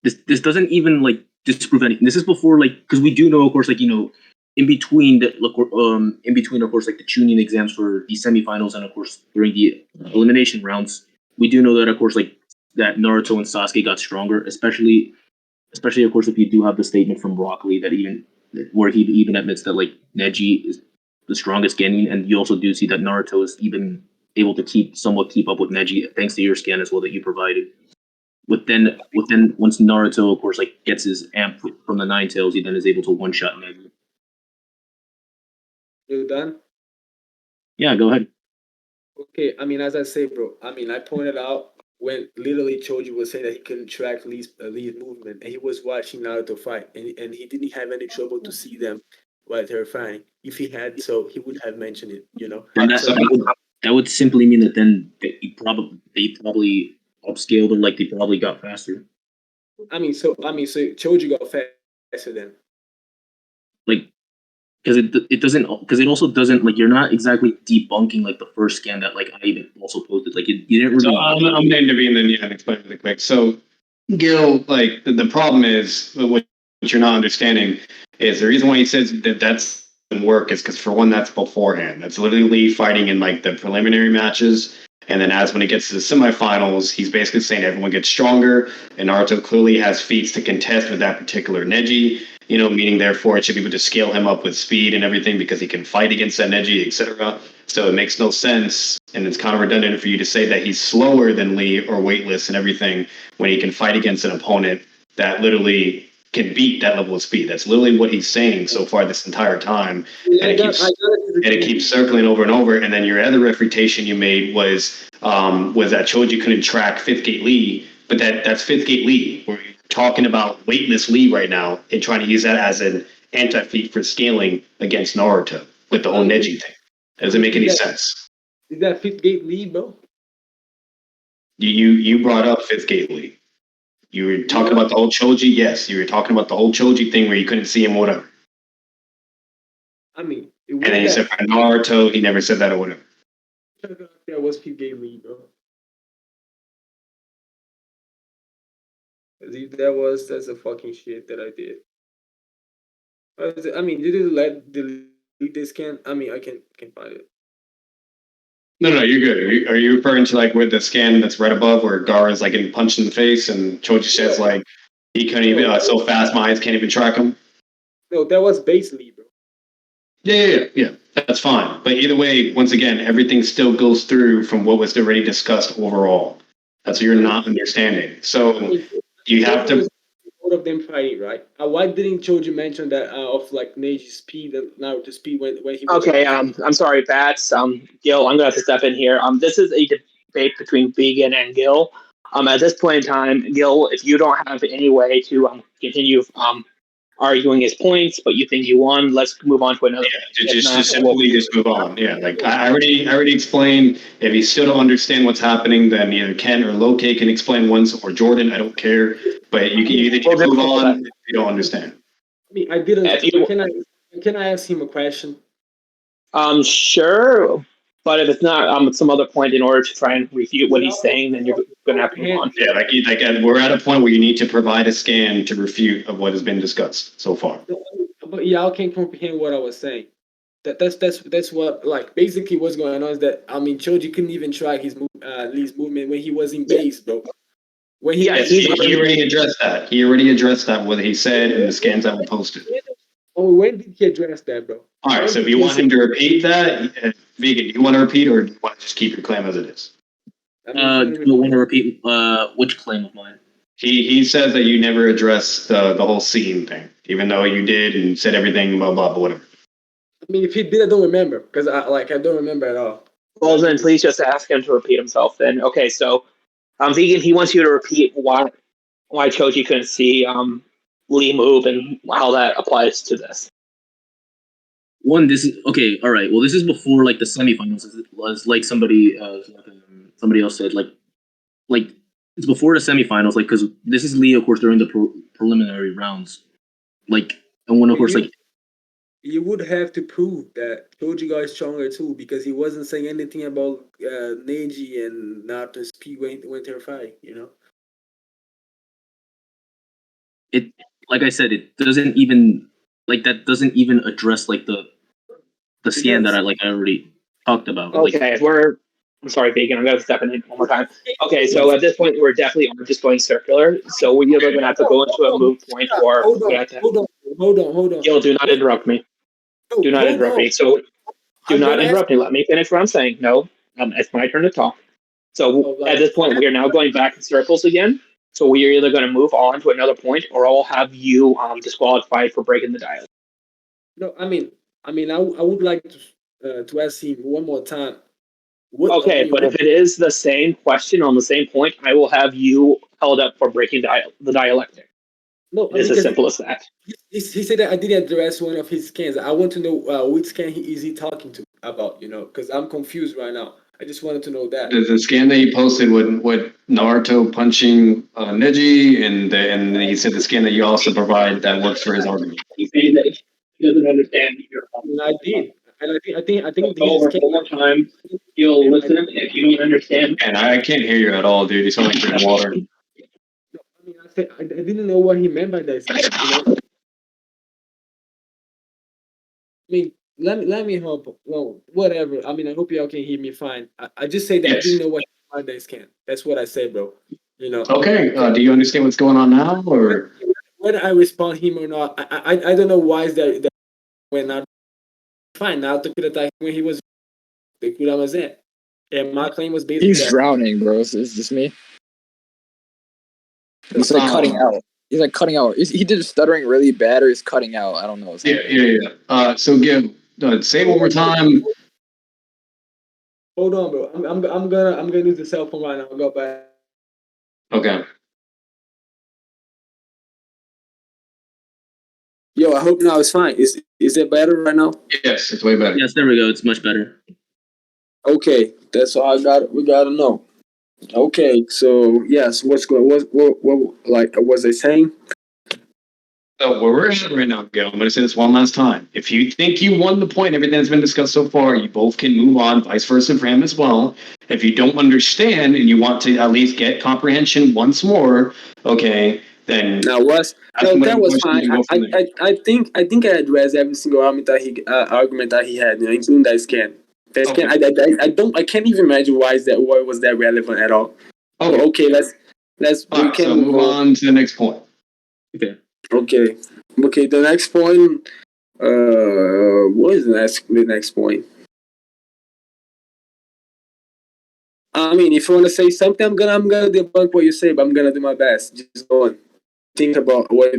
This doesn't even like disprove anything. This is before like because we do know, of course, like you know, in between of course like the tuning exams for the semifinals and of course during the elimination rounds, we do know that of course like that Naruto and Sasuke got stronger, especially of course if you do have the statement from Rock Lee that where he even admits that like Neji is the strongest Genin, and you also do see that Naruto is even able to somewhat keep up with Neji thanks to your scan as well that you provided. Within once Naruto, of course, like gets his amp from the Nine Tails, he then is able to one shot Neji. You done? Yeah, go ahead. Okay, I mean, as I say, bro, I mean, I pointed out when literally Choji was saying that he couldn't track Lee's movement, and he was watching Naruto fight, and he didn't have any trouble to see them while they were fighting. If he had, so he would have mentioned it, you know. And that would simply mean that then they probably upscaled or like they probably got faster. I mean, so Choji got faster then. Like, because it doesn't, because it also doesn't like you're not exactly debunking like the first scan that like I even also posted. Like you didn't really. So I'm going to intervene and explain really quick. So Gil, like the problem is what you're not understanding is the reason why he says that that's doesn't work is because for one, that's beforehand. That's literally Lee fighting in like the preliminary matches. And then as when it gets to the semifinals, he's basically saying everyone gets stronger, and Naruto clearly has feats to contest with that particular Neji, you know, meaning therefore it should be able to scale him up with speed and everything because he can fight against that Neji, etc. So it makes no sense, and it's kind of redundant for you to say that he's slower than Lee or weightless and everything when he can fight against an opponent that literally can beat that level of speed. That's literally what he's saying so far this entire time, and it keeps circling over and over. And then your other refutation you made was that Choji couldn't track Fifth Gate Lee, but that's Fifth Gate Lee. We're talking about weightless Lee right now and trying to use that as an anti-feat for scaling against Naruto with the whole Neji thing. That doesn't make any sense. Is that Fifth Gate Lee, bro? You brought up Fifth Gate Lee. You were talking about the whole Choji. Yes, you were talking about the whole Choji thing where you couldn't see him, whatever. I mean, and then he said for Naruto, he never said that or whatever. That was Fifth Gate Lee, bro. That's a fucking shit that I did. I mean, did it delete this scan? I mean, I can find it. No, you're good. Are you referring to like with the scan that's right above where Gaara's like getting punched in the face and Choji says like he couldn't even so fast my eyes can't even track him? No, that was base Lee, bro. Yeah. That's fine. But either way, once again, everything still goes through from what was already discussed overall. That's what you're not understanding. So you have to. both of them fighting, right? Why didn't Choji mention that of like Neji's speed and Naruto's speed when he was Okay, I'm sorry, Bats. Gil, I'm gonna have to step in here. This is a debate between Vegan and Gil. At this point in time, Gil, if you don't have any way to continue arguing his points, but you think you won, let's move on to another. Just simply just move on. Yeah, like I already explained. If you still don't understand what's happening, then either Ken or Loke can explain once, or Jordan. I don't care, but you can either move on if you don't understand. I mean, I didn't. Can I ask him a question? Sure, but if it's not some other point in order to try and refute what he's saying, then you're gonna have to move on. Yeah, like we're at a point where you need to provide a scan to refute of what has been discussed so far. But y'all can't comprehend what I was saying. That's what, like, basically what's going on is that, I mean, Choji couldn't even track his Lee's movement when he was in base, bro. When he already addressed that. He already addressed that, what he said in the scans that were posted. Oh, when did he address that, bro? All right, so if you want him to repeat that, Vegan, do you want to repeat, or do you want to just keep your claim as it is? Do you want to repeat which claim of mine? He says that you never addressed the whole scene thing, even though you did and said everything, blah, blah, blah, whatever. I mean, if he did, I don't remember, because I don't remember at all. Well, then please just ask him to repeat himself then. Okay, so Vegan, he wants you to repeat why Choji couldn't see Lee move and how that applies to this. This is okay. All right. Well, this is before like the semifinals. Was like somebody else said, like it's before the semifinals. Like, because this is Lee, of course, during the preliminary rounds. Like, and when of course, like you would have to prove that Choji got stronger too, because he wasn't saying anything about Neji and Naruto's speed when they're fighting. You know. It, like I said, it doesn't even doesn't even address like the scan that I already talked about. Okay, I'm sorry, Vegan. I'm gonna step in one more time. Okay, so at this point, we're definitely just going circular. So we're either gonna have to go into a move point, or hold on. Gil, do not interrupt me. Do not interrupt me. So do not interrupt me. Let me finish what I'm saying. No, it's my turn to talk. So at this point, we are now going back in circles again. So we are either going to move on to another point, or I'll have you disqualified for breaking the dialogue. No, I mean, I would like to ask him one more time. But if it is the same question on the same point, I will have you held up for breaking the dialectic. No, it's as simple as that. He said that I didn't address one of his scans. I want to know which scan is he talking about, because I'm confused right now. I just wanted to know that. The scan that he posted with Naruto punching Neji, and he said the scan that you also provide that works for his argument. He's saying that he doesn't understand your problem. I did. And I think go over one more time. You'll listen if you don't understand. And I can't hear you at all, dude. You sound like you're in water. No, I didn't know what he meant by that. I mean, let me hope. Well, whatever. I mean, I hope y'all can hear me fine. I just say that I didn't know what he meant by that scan. That's what I said, bro. Okay. Do you understand what's going on now, or whether I respond him or not? I don't know why is that when not fine. Naruto could attack when he was the Kuramazen. And my claim was basically he's drowning, bro. It's just me. He's cutting out. He's cutting out. He did stuttering really bad, or he's cutting out. I don't know. Yeah. So Gil, say it one more time. Hold on, bro. I'm gonna use the cell phone right now. I'll go back. Okay. Yo, I hope now it's fine. Is it better right now? Yes, it's way better. Yes, there we go. It's much better. Okay, that's all we gotta know. Okay, so yes, what was I saying? So where we're at right now, Gil, I'm going to say this one last time. If you think you won the point, everything that's been discussed so far, you both can move on, vice versa for him as well. If you don't understand and you want to at least get comprehension once more, okay, then that was fine. I think I addressed every single argument that he had, including that scan. That scan, I can't even imagine why was that relevant at all. Okay, let's move on to the next point. Okay. The next point. What is the next point? I mean, if you want to say something, I'm gonna debunk what you say, but I'm gonna do my best. Just go on. think about how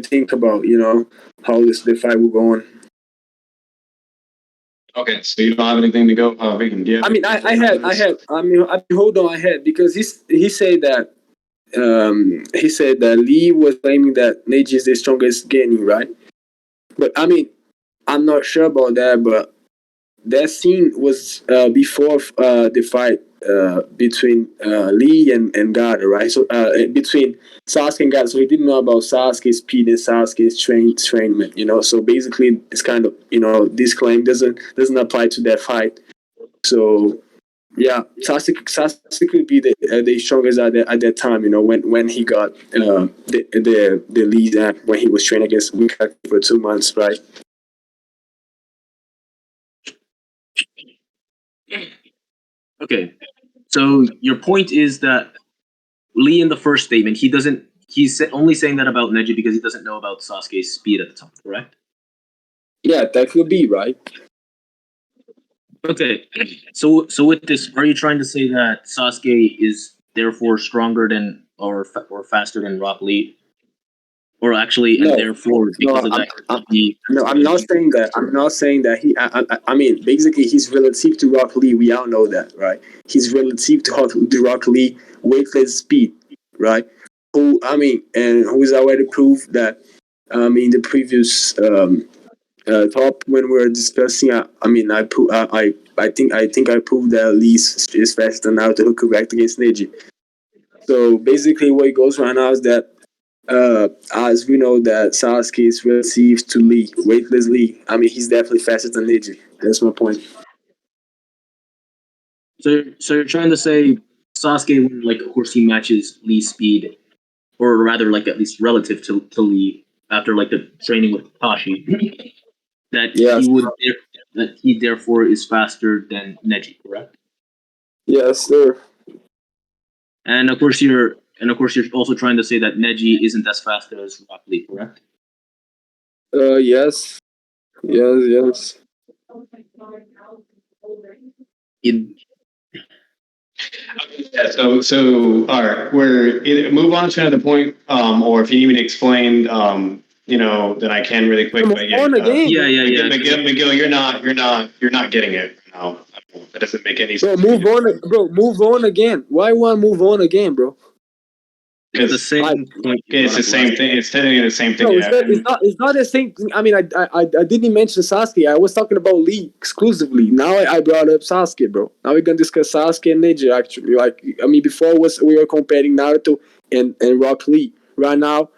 the fight will go on. Okay, so you don't have anything to go, Vegan? Do you have I mean, I anything had, to I mean, hold on, I had because he said that Lee was claiming that Neji is the strongest Genin, right? But I mean, I'm not sure about that, but that scene was before the fight between Lee and Gata, right? So between Sasuke and Gata, so he didn't know about Sasuke's speed and Sasuke's trainment, you know. So basically, it's kind of, you know, this claim doesn't apply to that fight. So yeah, Sasuke could be the strongest at that time, you know, when he got the lead when he was training against Wikaki for 2 months, right? Okay, so your point is that Lee in the first statement, he's only saying that about Neji because he doesn't know about Sasuke's speed at the time, correct? Yeah, that could be right. Okay, so with this, are you trying to say that Sasuke is therefore stronger than or faster than Rock Lee, or actually, and therefore because of that, I'm not saying that. I'm not saying that he. I mean, basically, he's relative to Rock Lee. We all know that, right? He's relative to Rock Lee weightless speed, right? Who's already proved that. The previous top when we were discussing, I think I proved that Lee is faster than Naruto, who could act against Neji. So basically, what it goes right now is that, as we know that Sasuke is relative to Lee, weightless Lee. I mean, he's definitely faster than Neji. That's my point. So you're trying to say Sasuke, like, of course, he matches Lee's speed, or rather, like, at least relative to Lee after like the training with Kakashi, that he therefore is faster than Neji, correct? Yes, sir. And of course you're also trying to say that Neji isn't as fast as Rock Lee, correct? Yes. Yes. Yeah, so all right, we're either move on to another point, or if you need me to explain, then I can really quick. But yeah, Miguel, you're not getting it. No, that doesn't make any sense. Move on again. Why want to move on again, bro? It's the same point. It's the same thing. It's technically the same thing. No, it's not the same thing. I mean, I didn't mention Sasuke. I was talking about Lee exclusively. Now I brought up Sasuke, bro. Now we're gonna discuss Sasuke and Neji. Actually, before we were comparing Naruto and Rock Lee. Right now,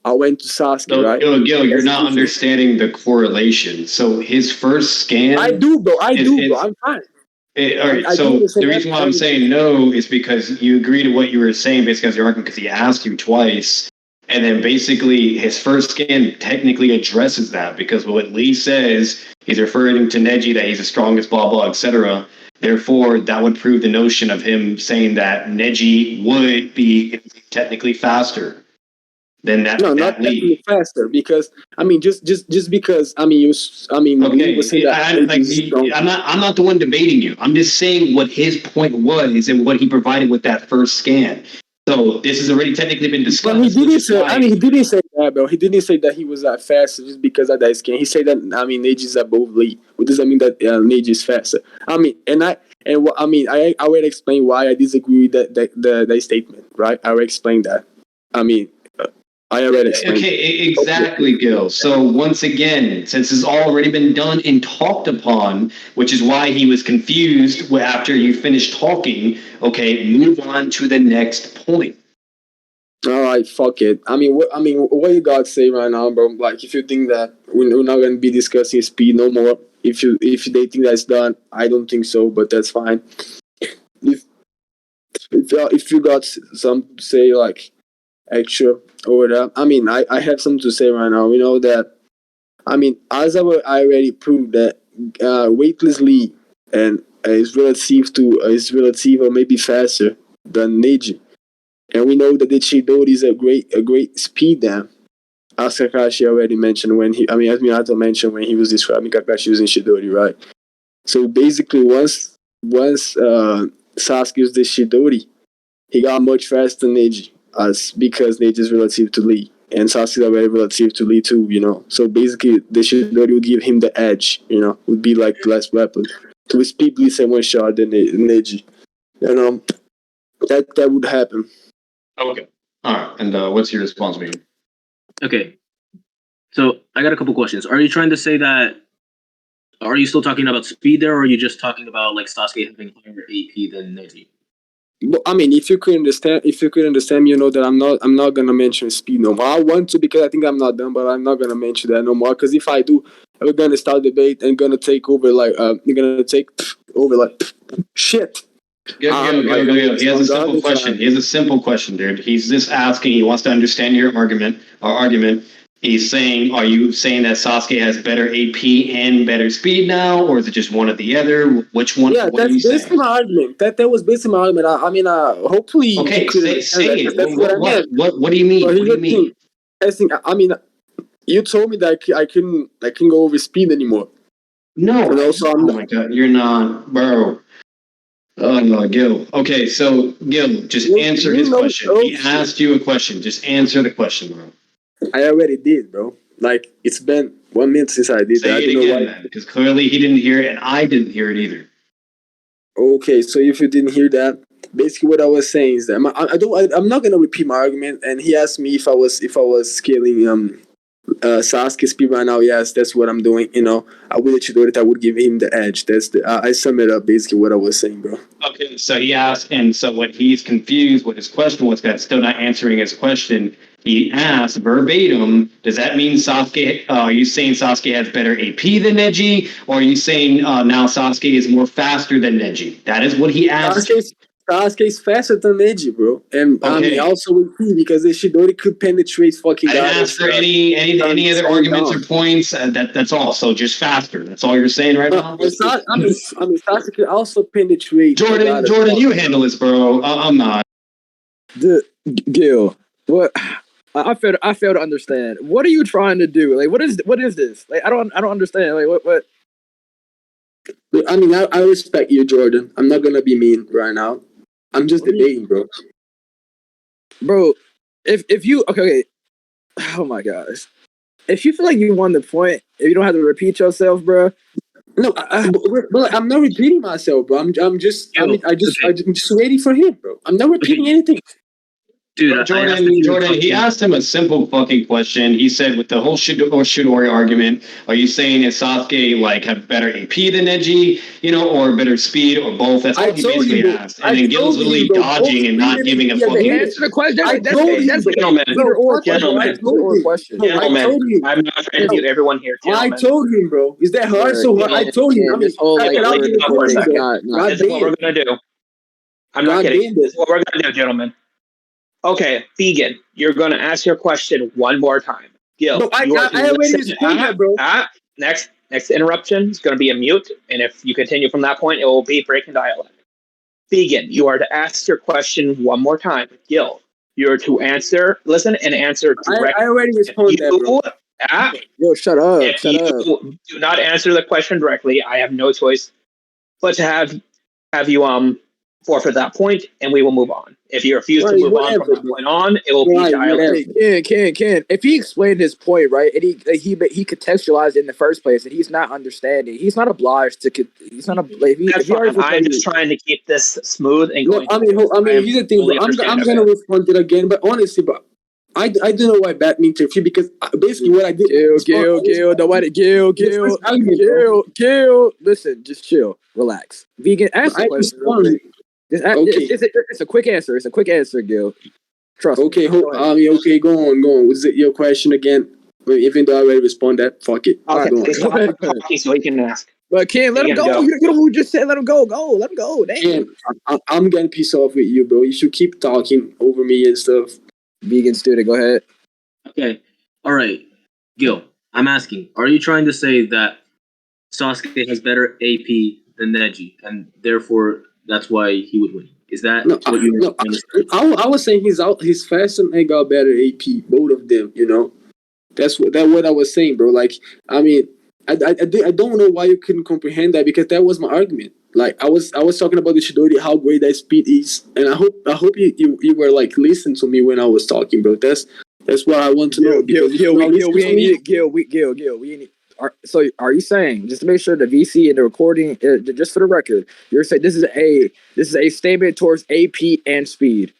I went to Sasuke. Right? Gil, you're not understanding the correlation. So his first scan. I do, bro. I'm fine. All right, so the reason why I'm saying no is because you agree to what you were saying, basically, as your argument, because he asked you twice, and then basically his first scan technically addresses that, because what Lee says, he's referring to Neji, that he's the strongest, blah, blah, etc. Therefore, that would prove the notion of him saying that Neji would be technically faster than that. No, not technically faster, because just because Lee was saying that. I'm not the one debating you. I'm just saying what his point was and what he provided with that first scan. So this has already technically been discussed. But he didn't say that, bro. He didn't say that he was that fast just because of that scan. He said that Neji is above Lee. What does that mean that Neji is faster? I will explain why I disagree with that statement. Right? I will explain that. I already explained. Okay, exactly, Gil. So once again, since it's already been done and talked upon, which is why he was confused after you finished talking, okay, move on to the next point. All right, fuck it. What you got to say right now, bro? Like, if you think that we're not gonna be discussing speed no more, if they think that's done, I don't think so, but that's fine. If you got some to say, like, extra or whatever, I have something to say right now. We know that, as I already proved that weightless Lee and is relative or maybe faster than Neji, and we know that the Chidori is a great speed down. As Kakashi already mentioned as Minato mentioned when he was describing Kakashi using Chidori, right? So basically, once Sasuke used the Chidori, he got much faster than Neji, because Neji is relative to Lee. and Sasuke is already relatively too, you know. So basically, the Chidori will give him the edge, you know, would be like the last weapon to speed Bleach and one shot than Neji. You know, that would happen. Okay. All right. And what's your response, Megan? Okay. So I got a couple questions. Are you trying to say that? Are you still talking about speed there, or are you just talking about like Sasuke having higher AP than Neji? But, I mean, if you could understand, you know that I'm not gonna mention speed no more. I want to because I think I'm not done, but I'm not gonna mention that no more. Because if I do, we're gonna start debate and gonna take over like you're gonna take over like shit. He has a simple question. He has a simple question, dude. He's just asking. He wants to understand your argument. He's saying, are you saying that Sasuke has better AP and better speed now, or is it just one or the other? Which one? Yeah, that's basically my argument. That was basically my argument. I mean, hopefully. Okay, say it. That's what I meant. What do you mean? What do you mean? I mean, you told me that I couldn't go over speed anymore. No. And also, oh my god, you're not, bro. Oh no, Gil. Okay, so Gil, just answer his question. He asked you a question. Just answer the question, bro. I already did, bro. Like, it's been 1 minute since I did that. Say it again, man, because clearly he didn't hear it, and I didn't hear it either. Okay, so if you didn't hear that, basically what I was saying is that I'm not gonna repeat my argument. And he asked me if I was scaling Sasuke speed right now. Yes, that's what I'm doing. You know, I would let you do it. I would give him the edge. I sum it up basically what I was saying, bro. Okay, so he asked, and so what he's confused what his question was, because still not answering his question. He asked verbatim, does that mean Sasuke, are you saying Sasuke has better AP than Neji? Or are you saying now Sasuke is more faster than Neji? That is what he asked. Sasuke is faster than Neji, bro. And I mean, also with P, because the Shidori could penetrate fucking I didn't ask for any other arguments or points. That's all. So just faster. That's all you're saying right now? I mean, Sasuke could also penetrate. Jordan, you handle this, bro. I'm not. Gil, what? I fail to understand. What are you trying to do? Like, what is this? Like, I don't understand. Like, what? I mean, I respect you, Jordan. I'm not gonna be mean right now. I'm just debating, bro. Bro, if you okay, oh my gosh, if you feel like you won the point, if you don't have to repeat yourself, bro. No, I'm not repeating myself, bro. I'm just waiting for him, bro. I'm not repeating anything. Dude, Jordan, he asked him a simple fucking question. He said, with the whole Shidori argument, are you saying that Sasuke like have better AP than Neji, you know, or better speed, or both? That's all he basically asked. And then Gil's literally dodging and not giving a fucking answer the question. Gentlemen, I'm not trying to mute everyone here. I told him, bro. Is that hard? So hard? I told him. This is what we're gonna do. I'm not kidding. This is what we're gonna do, gentlemen. Okay, Vegan, you're going to ask your question one more time. Gil, no, I already responded, bro. Next interruption is going to be a mute, and if you continue from that point, it will be breaking dialect. Vegan, you are to ask your question one more time. Gil, you're to listen and answer directly. I already responded, bro. Yo, shut up. If you do not answer the question directly, I have no choice but to have you forfeit that point, and we will move on. If you refuse to move on from that point on, it will be dialogue. Can. If he explained his point, right, and he contextualized it in the first place, and he's not understanding, he's not obliged to. He's not a. I'm just trying to keep this smooth and going. I mean, here's the thing, bro. I'm gonna respond to it again, but honestly, bro, I don't know why Bat means to you, because basically what I did. Gil. Listen, just chill, relax. Vegan, ask the question. It's a quick answer. It's a quick answer, Gil. Trust me. Okay, go on. What's your question again? Even though I already responded, fuck it. Okay, so he can ask. But Ken, let him go. You know who just said let him go. Let him go. Damn. Ken, I'm getting pissed off with you, bro. You should keep talking over me and stuff. Vegan student, go ahead. Okay. All right. Gil, I'm asking, are you trying to say that Sasuke has better AP than Neji, and therefore that's why he would win? Is that what you understand? I was saying he's faster and got better AP, both of them, you know. That's what I was saying, bro. Like, I mean, I don't know why you couldn't comprehend that, because that was my argument. Like, I was talking about the Chidori, how great that speed is, and I hope you were like listening to me when I was talking, bro. That's what I want to know. Gil, Because Gil, you know, we ain't listen to need me. it. Gil, we ain't need. So are you saying, just to make sure the VC and the recording, just for the record, you're saying this is a statement towards AP and speed?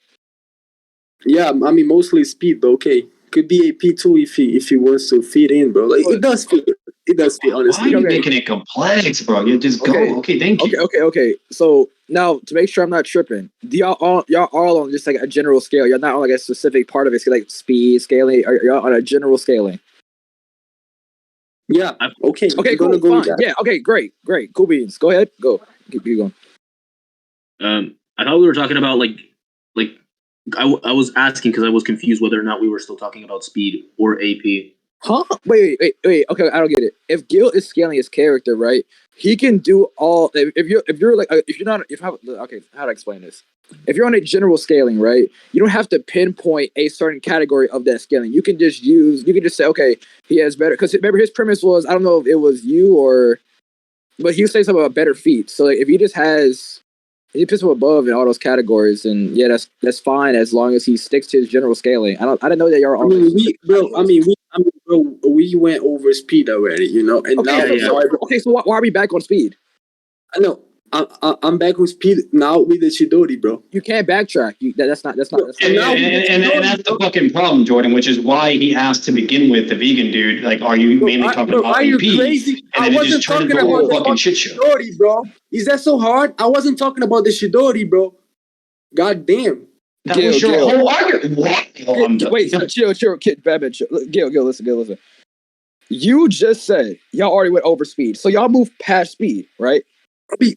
Yeah, I mean mostly speed, but okay, could be AP too if he wants to fit in, bro. Like it does fit. It does fit, Why are honestly. you Okay. making it complex, bro? You just Okay. go. Okay, thank you. Okay. So now to make sure I'm not tripping, do y'all all on just like a general scale? You're not on like a specific part of it, like speed scaling. Or y'all on a general scaling? Yeah. Okay. Okay, I'm cool, gonna go fine. with that. Yeah. Okay, great. Cool beans. Go ahead. Go. Keep going. I thought we were talking about like I was asking because I was confused whether or not we were still talking about speed or AP. Huh? Wait. Okay, I don't get it. If Gil is scaling his character, right? He can do all. If you're like if you're not okay, how to explain this? If you're on a general scaling, right? You don't have to pinpoint a certain category of that scaling. You can just say, okay, he has better. Because remember, his premise was, I don't know if it was you or, but he was saying something about better feet. So like, if he just has, if he puts him above in all those categories, and yeah, that's fine as long as he sticks to his general scaling. I didn't know that y'all were I on. mean, we went over speed already, you know, and Okay, now so why are we back on speed? I know. I'm back on speed now with the Chidori, bro. You can't backtrack. That's not. And that's the fucking problem, Jordan, which is why he has to begin with the vegan dude. Like, are you mainly talking about are AP? you crazy? And I then it wasn't just turned talking into a about whole the fucking shit show. Chidori, bro. Is that so hard? I wasn't talking about the Chidori, bro. God damn. That was your whole argument. What? Oh, I'm done. Wait, chill, kid, Batman, chill. Gil, listen. You just said y'all already went over speed, so y'all moved past speed, right?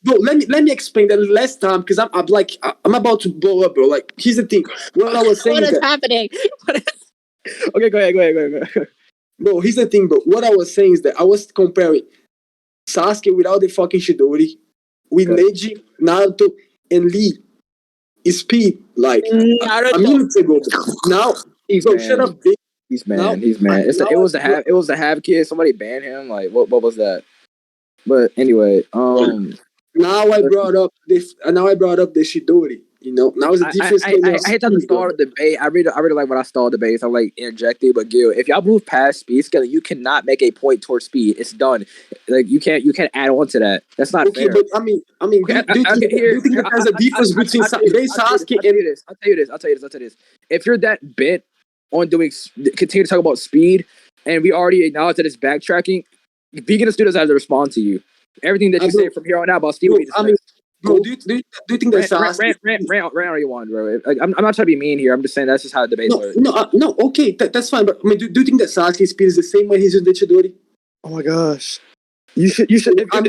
Bro, let me explain that last time because I'm about to blow up, bro. Like, here's the thing. What I was saying What is that, happening? Okay, go ahead. bro, here's the thing, bro. What I was saying is that I was comparing Sasuke without the fucking Chidori with Neji, Naruto, and Lee. Speed, like a minute ago. Now, bro, shut up, bitch. He's mad. It was the have kid. Somebody banned him. Like, what was that? But anyway, now I brought up the Shidori. You know, now it's a different I hate to start a debate. I really like when I stall debates. I'm like interjecting, but Gil, if y'all move past speed scaling, you cannot make a point towards speed. It's done. Like you can't add on to that. That's not fair. But I mean, do you think that there's a difference between Sasuke and? I'll tell you this. If you're that bent on continue to talk about speed, and we already acknowledge that it's backtracking, vegan students have to respond to you. Everything that you say from here on out about speed will be dismissed. Bro, do you think that rant all you want, bro? Like, I'm not trying to be mean here. I'm just saying that's just how the debates work. No, okay, that's fine. But I mean, do you think that Sasuke's speed is the same way he's using the Chidori? Oh my gosh, you should. I'm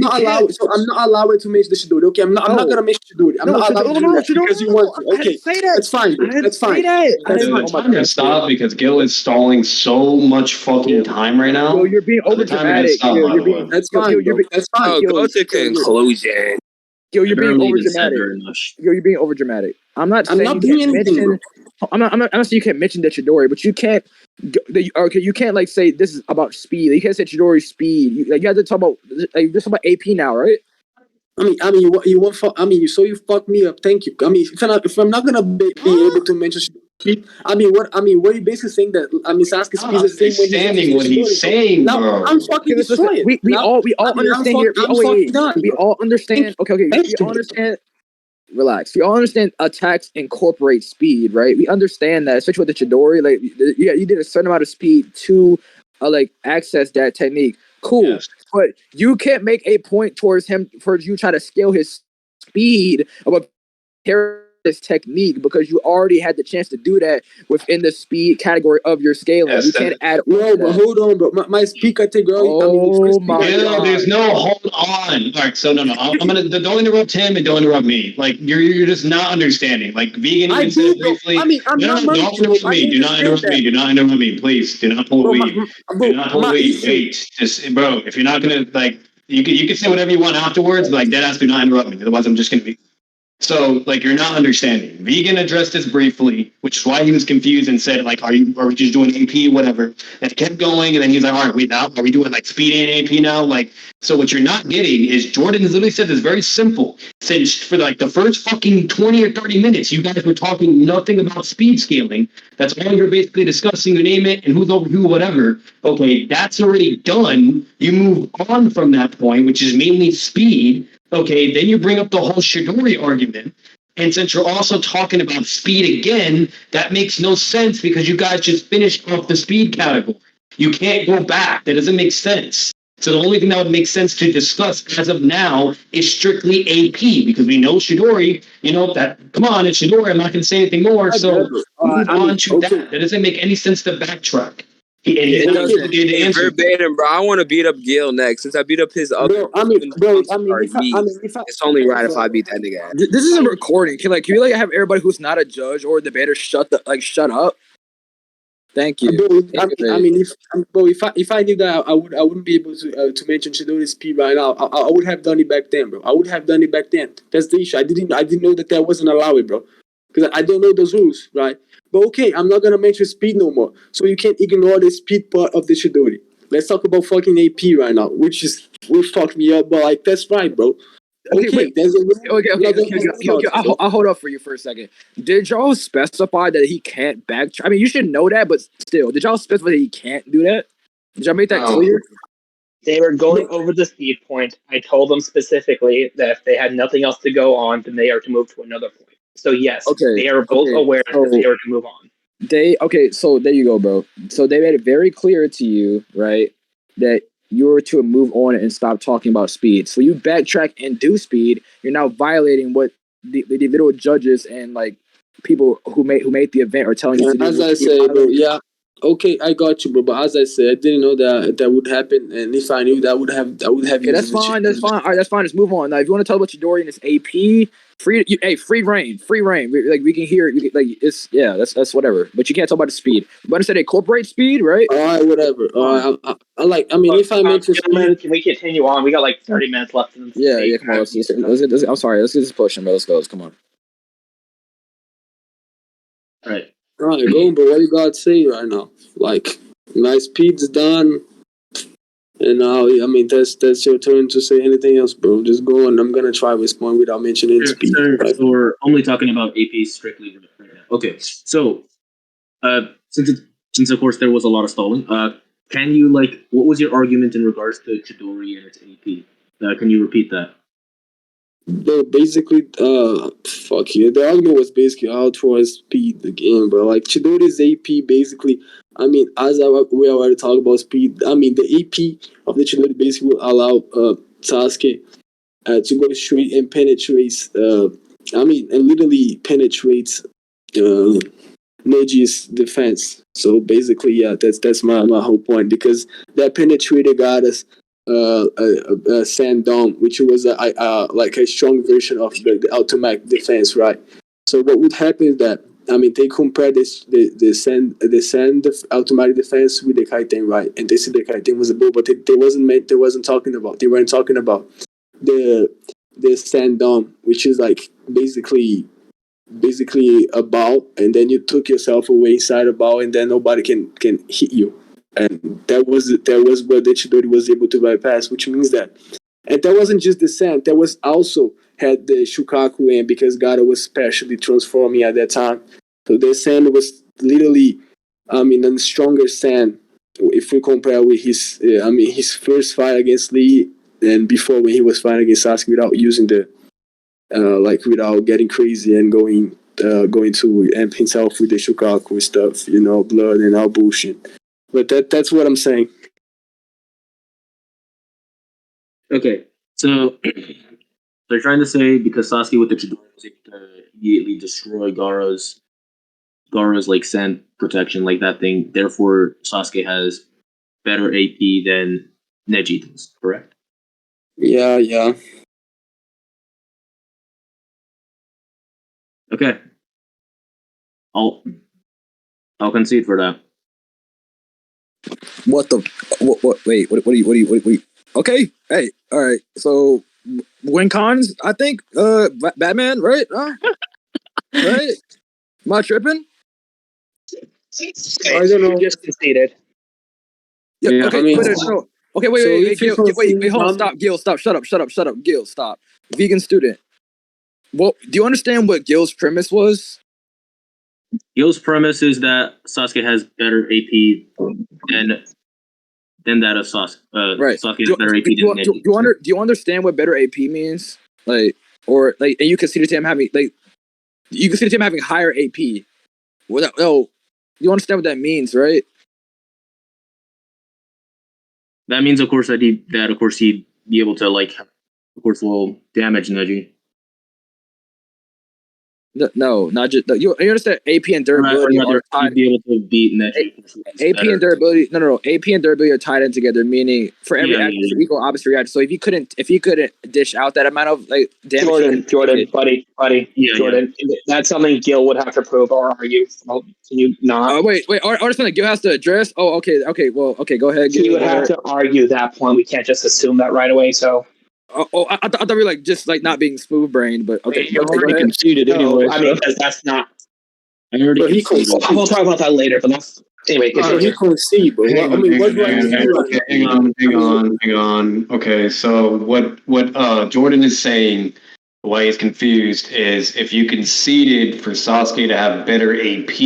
not allowed. So I'm not allowed to make the Chidori. Okay, I'm not gonna make Chidori. I'm not allowed to do that because you want to. Okay, that's fine. That's fine. The time to stop because Gil is stalling so much fucking time right now. You're being over dramatic. That's fine. That's fine. Go to conclusion. Yo, you're being over dramatic. You're being over dramatic. I'm not saying you can't mention. I'm not saying you can't mention the Chidori, but you can't. Okay, you can't like say this is about speed. You can't say Chidori speed. You have to talk about like this about AP now, right? I mean, you want? You fucked me up. Thank you. I mean, if I'm not gonna be able to mention speed, what are you basically saying that? I mean, Sasuke speed is the same way. Understanding what he's saying, now, bro. I'm fucking destroyed. We all understand here. We all understand. Okay. We all understand. Relax. We all understand attacks incorporate speed, right? We understand that, especially with the Chidori. Like, yeah, you did a certain amount of speed to like access that technique. Cool, yes. But you can't make a point towards him for you trying to scale his speed above his technique because you already had the chance to do that within the speed category of your scaling. You can't add. No, but hold on, bro. My speed category. Oh my God. There's no hold on. All right, so no. I'm gonna don't interrupt him and don't interrupt me. Like you're just not understanding. Like vegan even said briefly. I'm not. Don't interrupt me. Do not interrupt me. Do not interrupt me. Please do not pull a weed. Do not pull a weed. Wait, just bro. If you're not gonna like, you can say whatever you want afterwards. But like deadass, do not interrupt me. Otherwise, I'm just gonna be. So, like, you're not understanding. Vegan addressed this briefly, which is why he was confused and said, like, are we just doing AP, whatever? And it kept going, and then he's like, all right, wait, now, are we doing, like, speed and AP now? Like, so what you're not getting is Jordan has literally said this very simple. Since for, like, the first fucking 20 or 30 minutes, you guys were talking nothing about speed scaling. That's all you're basically discussing, you name it, and who's over who, whatever. Okay, that's already done. You move on from that point, which is mainly speed. Okay, then you bring up the whole Shidori argument. And since you're also talking about speed again, that makes no sense because you guys just finished off the speed category. You can't go back. That doesn't make sense. So the only thing that would make sense to discuss as of now is strictly AP because we know Shidori, that, come on, it's Shidori. I'm not going to say anything more. So move on to that. That doesn't make any sense to backtrack. It doesn't. Verbatim, bro. I want to beat up Gil next. Since I beat up his other, it's only right if I beat that nigga. This is a recording. Can you have everybody who's not a judge or a debater shut up? Thank you. If I did that, I wouldn't be able to mention Shidori's speed right now. I would have done it back then, bro. I would have done it back then. That's the issue. I didn't know that wasn't allowed, bro. Because I don't know those rules, right? But okay, I'm not gonna mention speed no more. So you can't ignore the speed part of the Shidori. Let's talk about fucking AP right now, which fucked me up. But like, that's right, bro. Okay, I'll hold up for you for a second. Did y'all specify that he can't backtrack? I mean, you should know that, but still, did y'all specify that he can't do that? Did y'all make that clear? They were going over the speed point. I told them specifically that if they had nothing else to go on, then they are to move to another point. So yes, they are both aware that they are to move on. So there you go, bro. So they made it very clear to you, right, that you're to move on and stop talking about speed. So you backtrack and do speed. You're now violating what the little judges and like people who made the event are telling you to do. As I said, bro, yeah. Okay, I got you, bro. But as I said, I didn't know that would happen, and if I knew that, I would have. Okay, that's fine. That's fine. All right, that's fine. Let's move on. Now, if you want to talk about Chidori and his AP, free reign. We can hear it. That's whatever. But you can't talk about the speed. But instead, incorporate speed, right? All right, whatever. All right, if I mention speed, can we continue on? We got like 30 minutes left. Yeah. Come on. I'm sorry. Let's get this pushing, bro. Let's go. Come on. All right. All right, go, bro. What you got to say right now? Like, my speed's done. And now, that's your turn to say anything else, bro. Just go on. I'm going to try to respond without mentioning speed. Right? So we're only talking about AP strictly right now. Okay, so since of course there was a lot of stalling, can you, what was your argument in regards to Chidori and its AP? Can you repeat that? Bro, basically, fuck you. The argument was basically how towards speed again, bro. Like, Chidori's AP basically, as we already talked about speed, the AP of the Chidori basically will allow Sasuke to go straight and penetrates, and literally penetrates Neji's defense. So basically, yeah, that's my whole point, because that penetrator got us a sand dome, which was a strong version of the automatic defense, right? So what would happen is that they compare the sand automatic defense with the kaiten, right? And they said the kaiten was a bull, but they weren't talking about the sand dome, which is like basically a ball, and then you took yourself away inside a ball, and then nobody can hit you. And that was what the Chidori was able to bypass, which means that, and that wasn't just the sand, that was also had the Shukaku in, because Gaara was specially transforming at that time. So the sand was literally, a stronger sand if we compare with his first fight against Lee and before, when he was fighting against Sasuke without using the without getting crazy and going to amp himself with the Shukaku stuff, blood and all bullshit. But that's what I'm saying. Okay, so they're trying to say because Sasuke with the Chidori was able to immediately destroy Gaara's sand protection, like that thing. Therefore, Sasuke has better AP than Neji does. Correct? Yeah. Okay. I'll concede for that. What? Wait. What do you? Okay. Hey. All right. So win cons. I think Batman, right? Right? Am I tripping? I don't know. You just conceded. Yeah. Yeah, Okay. I mean, No. Okay. Wait. so Wait. if you Gil, wait. concede, Hold on. Stop. Gil. Stop. Shut up. Gil. Stop. Vegan student. Well, do you understand what Gil's premise was? Gil's premise is that Sasuke has better AP than that of Sasuke. Right. Sasuke has better AP than Neji. Do you understand what better AP means? And you consider him having higher AP. Well, no, you understand what that means, right? That means, of course, he'd be able to will damage Neji. No, not just you understand. AP and durability are tied. He'd be able to beat Neji. AP and durability, no. AP and durability are tied in together, meaning for every action, equal opposite reaction. So if you couldn't dish out that amount of damage, Jordan, buddy, Jordan, that's something Gil would have to prove or argue. Well, can you not? Wait. Or something Gil has to address. Oh, okay. Well, okay. Go ahead. He would have to argue that point. We can't just assume that right away. So. I thought we were just not being smooth brained, but okay. You already conceded anyway. I mean, because that's not. I already conceded. We'll talk about that later, but that's anyway. He conceded, but hang on. Okay, so what Jordan is saying, why he's confused is if you conceded for Sasuke to have better AP,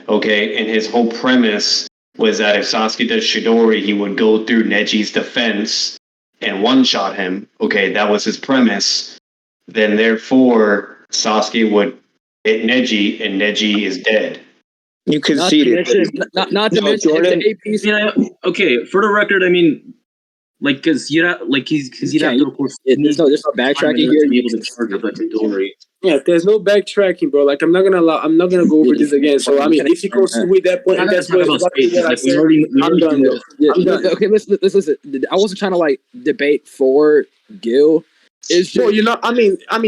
okay, and his whole premise was that if Sasuke does Chidori, he would go through Neji's defense and one-shot him, okay, that was his premise, then therefore Sasuke would hit Neji and Neji is dead. You conceded. Not to mention Jordan. Okay, for the record, I mean, because you'd have to, of course, there's no backtracking here. To be able to charge up that Chidori. Yeah, there's no backtracking, bro. I'm not gonna go over this again. So I mean, if you concede with that point, that's what I said. I'm done. I'm done. Okay, listen. I wasn't trying to debate for Gil. It's just, no, you're not. I mean, let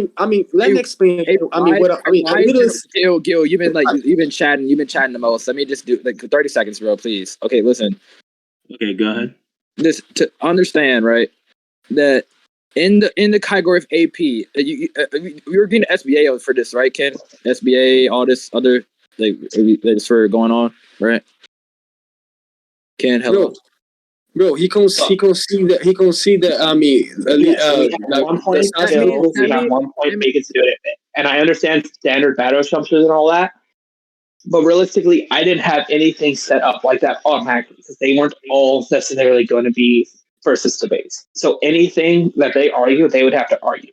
me explain. Gil, you've been chatting the most. Let me just do 30 seconds, bro, please. Okay, listen. Okay, go ahead. This to understand, right? That in the category of AP, you were getting SBA for this, right, Ken? SBA, all this other that's for going on, right? Ken, hello. Bro, he can see that. I mean, we have 1 point. We have 1 point. Make it do it, and I understand standard battle assumptions and all that. But realistically, I didn't have anything set up like that automatically because they weren't all necessarily going to be versus debates. So anything that they argue, they would have to argue.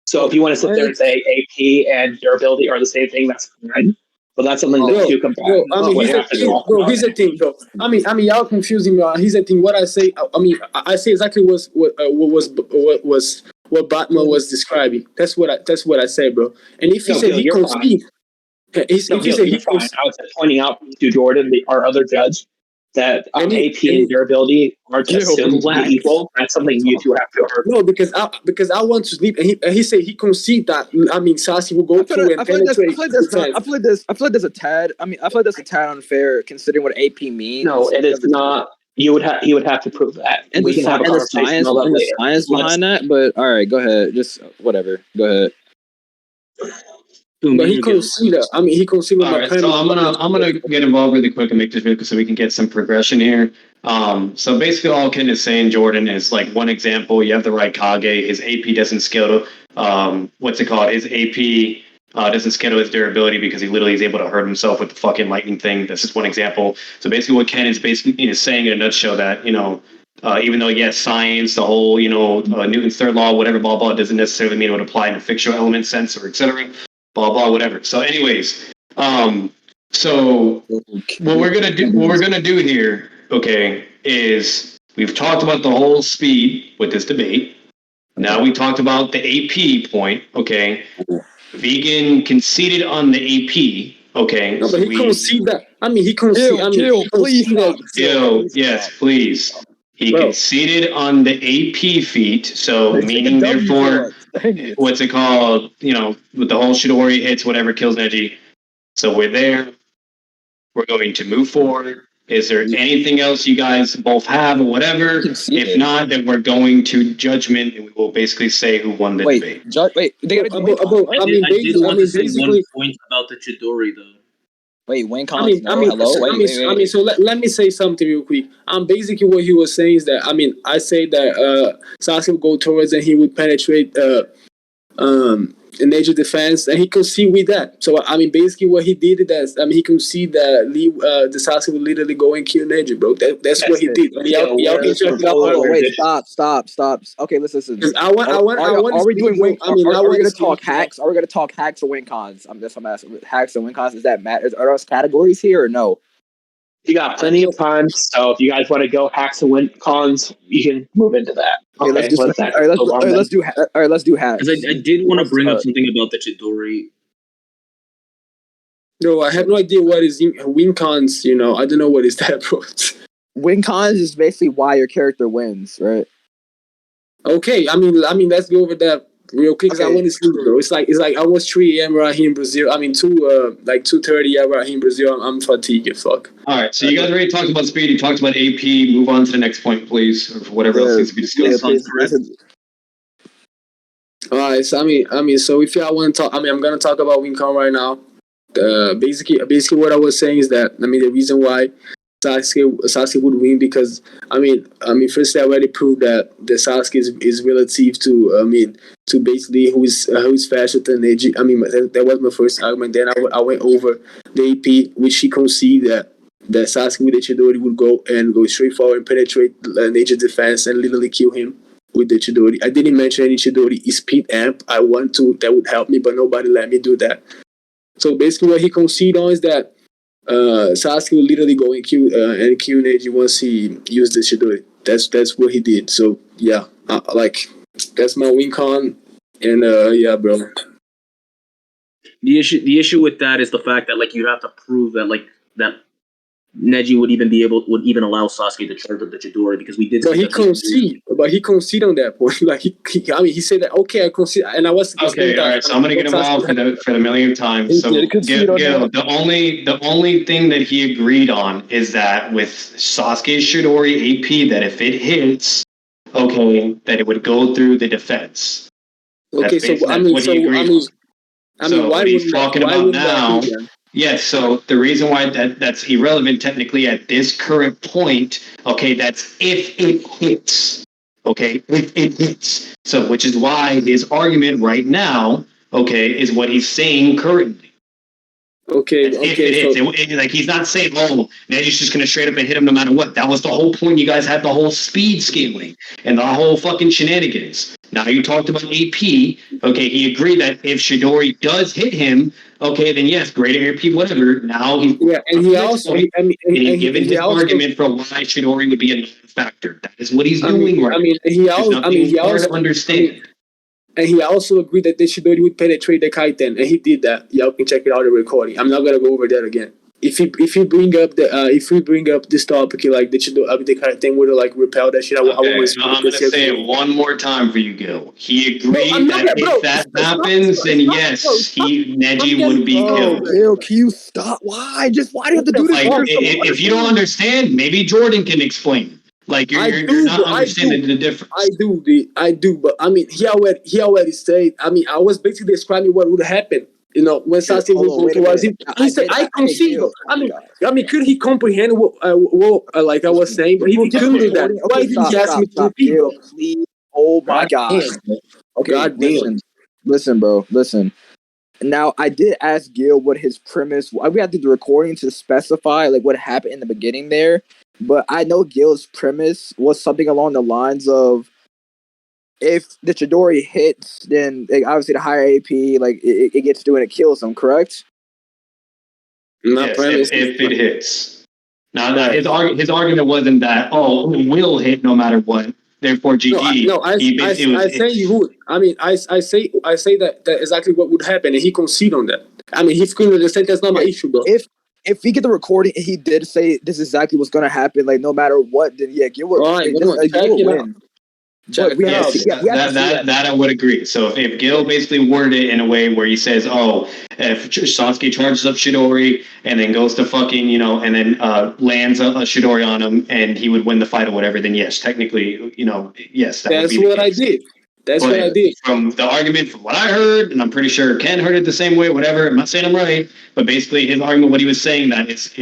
So if you want to sit there and say AP and durability are the same thing, that's fine. But that's something that you compare. Here's the thing, bro. I mean, y'all confusing me. Here's the thing. What I say, I say exactly what Batman was describing. That's what I say, bro. And if he said he concede. I was pointing out to Jordan, our other judge, that AP and durability are just simply equal. That's something you two have to argue. No, because I want to sleep, and he said he conceded that. I mean, Sasuke will go through and penetrate. I feel like there's a tad. I feel like that's a tad unfair considering what AP means. No, it is not. He would have to prove that, and we can have a conversation about that later. Science behind that, but all right, go ahead. Just whatever. Go ahead. But he conceded. I mean, he conceded. All right, so I'm gonna get involved really quick and make this video so we can get some progression here. So basically, all Ken is saying, Jordan, is one example. You have the right Kage. His AP doesn't scale to what's it called? His AP doesn't scale to his durability because he literally is able to hurt himself with the fucking lightning thing. That's just one example. So basically, what Ken is saying in a nutshell that even though yes, science, the whole Newton's third law, whatever, blah blah, doesn't necessarily mean it would apply in a fictional element sense or etc. Blah blah whatever. So, anyways, so what we're gonna do here, okay, is we've talked about the whole speed with this debate. Now we talked about the AP point, okay. Vegan conceded on the AP, okay. No, but he conceded that. I mean, he conceded. Yes, please. He conceded on the AP feat, so meaning therefore, what's it called? With the whole Chidori hits, whatever kills Neji. So we're there. We're going to move forward. Is there anything else you guys both have or whatever? If not, then we're going to judgment and we will basically say who won the debate. They gotta do I did want to say one point about the Chidori though. Wait, win cons? Wait. So let me say something real quick. Basically what he was saying is that I say that Sasuke would go towards and he would penetrate Neji defense, and he could see with that. So basically what he did is that he could see that the Sasuke would literally go and kill Neji, bro. That's what he did. Wait, stop. Okay, listen. Are we doing win? Are we gonna talk hacks? Are we gonna talk hacks or win cons? I'm asking. Hacks and win cons. Is that matter? Are those categories here or no? You got plenty of time, so if you guys want to go hacks and win cons, you can move into that. Okay, let's do hacks. Because I did want to bring up something about the Chidori. No, I have no idea what is win cons. I don't know what is that, bro. Win cons is basically why your character wins, right? Okay, let's go over that real quick because I want to sleep, bro. It's like almost 3 a.m. right here in Brazil. 2:30 right here in Brazil. I'm fatigued. Fuck. All right, so you guys already talked about speed. You talked about AP. Move on to the next point, please, or whatever else needs to be discussed. All right, so so if y'all want to talk, I'm gonna talk about WinCon right now. Basically, what I was saying is that the reason why Sasuke would win because firstly I already proved that the Sasuke is relative to basically who is faster than Neji. That was my first argument. Then I went over the AP, which he conceded that Sasuke with the Chidori would go straight forward and penetrate Neji's defense and literally kill him with the Chidori. I didn't mention any Chidori speed amp. I want to, that would help me, but nobody let me do that. So basically what he conceded on is that Sasuke will literally go and kill Neji once he used the Chidori. That's what he did. So yeah, that's my win con, and yeah, bro. The issue with that is the fact that you have to prove that that Neji would even allow Sasuke to charge up the Chidori because we did. But he conceded on that point. He said that okay, I concede, and I was okay. All right, so I'm gonna get involved for the millionth time. So the only thing that he agreed on is that with Sasuke's Chidori AP, that if it hits, that it would go through the defense. Okay, so why what he's talking about now. Yes, so the reason why that's irrelevant technically at this current point, that's if it hits. If it hits. So which is why his argument right now, is what he's saying currently. If it hits. He's not saying, Neji's just gonna straight up and hit him no matter what. That was the whole point. You guys had the whole speed scaling and the whole fucking shenanigans. Now you talked about AP. He agreed that if Chidori does hit him, then yes, greater AP, whatever. Now he given his argument for why Chidori would be a non-factor. That is what he's doing right. He also understand. And he also agreed that the Chidori would penetrate the Kaiten, and he did that. Y'all can check it out in the recording. I'm not gonna go over that again. If we bring up this topic, the Chidori, the Kaiten would have repelled that shit. I'm gonna say it one more time for you, Gil. He agreed if that happens, then yes, Neji would be killed. Gil, can you stop? Why do you have to do this? If you don't understand, maybe Jordan can explain. You're not understanding the difference. I do, but he already said. I was basically describing what would happen. When Sasuke would go towards him, he said, "I concede." Could he comprehend what I was saying? But he couldn't do that. Why didn't he ask me to repeat? Please. Oh my God. Okay, God damn. Listen, bro. Listen. Now, I did ask Gil what his premise. We had to do the recording to specify what happened in the beginning there. But I know Gil's premise was something along the lines of if the Chidori hits, then obviously the higher AP, it gets through and it kills him, correct? Yes, if it hits. Now, his argument wasn't that, it will hit no matter what. Therefore, GG. I say you would. I say that exactly what would happen, and he conceded on that. He's going to understand that's not my issue, bro. If we get the recording, he did say this is exactly what's going to happen, no matter what, then yeah, Gil would win. But we have to see that I would agree. So if Gil basically worded it in a way where he says, "Oh, if Sasuke charges up Chidori and then goes to fucking and then lands a Chidori on him and he would win the fight or whatever," then yes, technically, yes, that would be the case. That's what I did. From the argument, from what I heard, and I'm pretty sure Ken heard it the same way, whatever, I'm not saying I'm right, but basically his argument, what he was saying, that if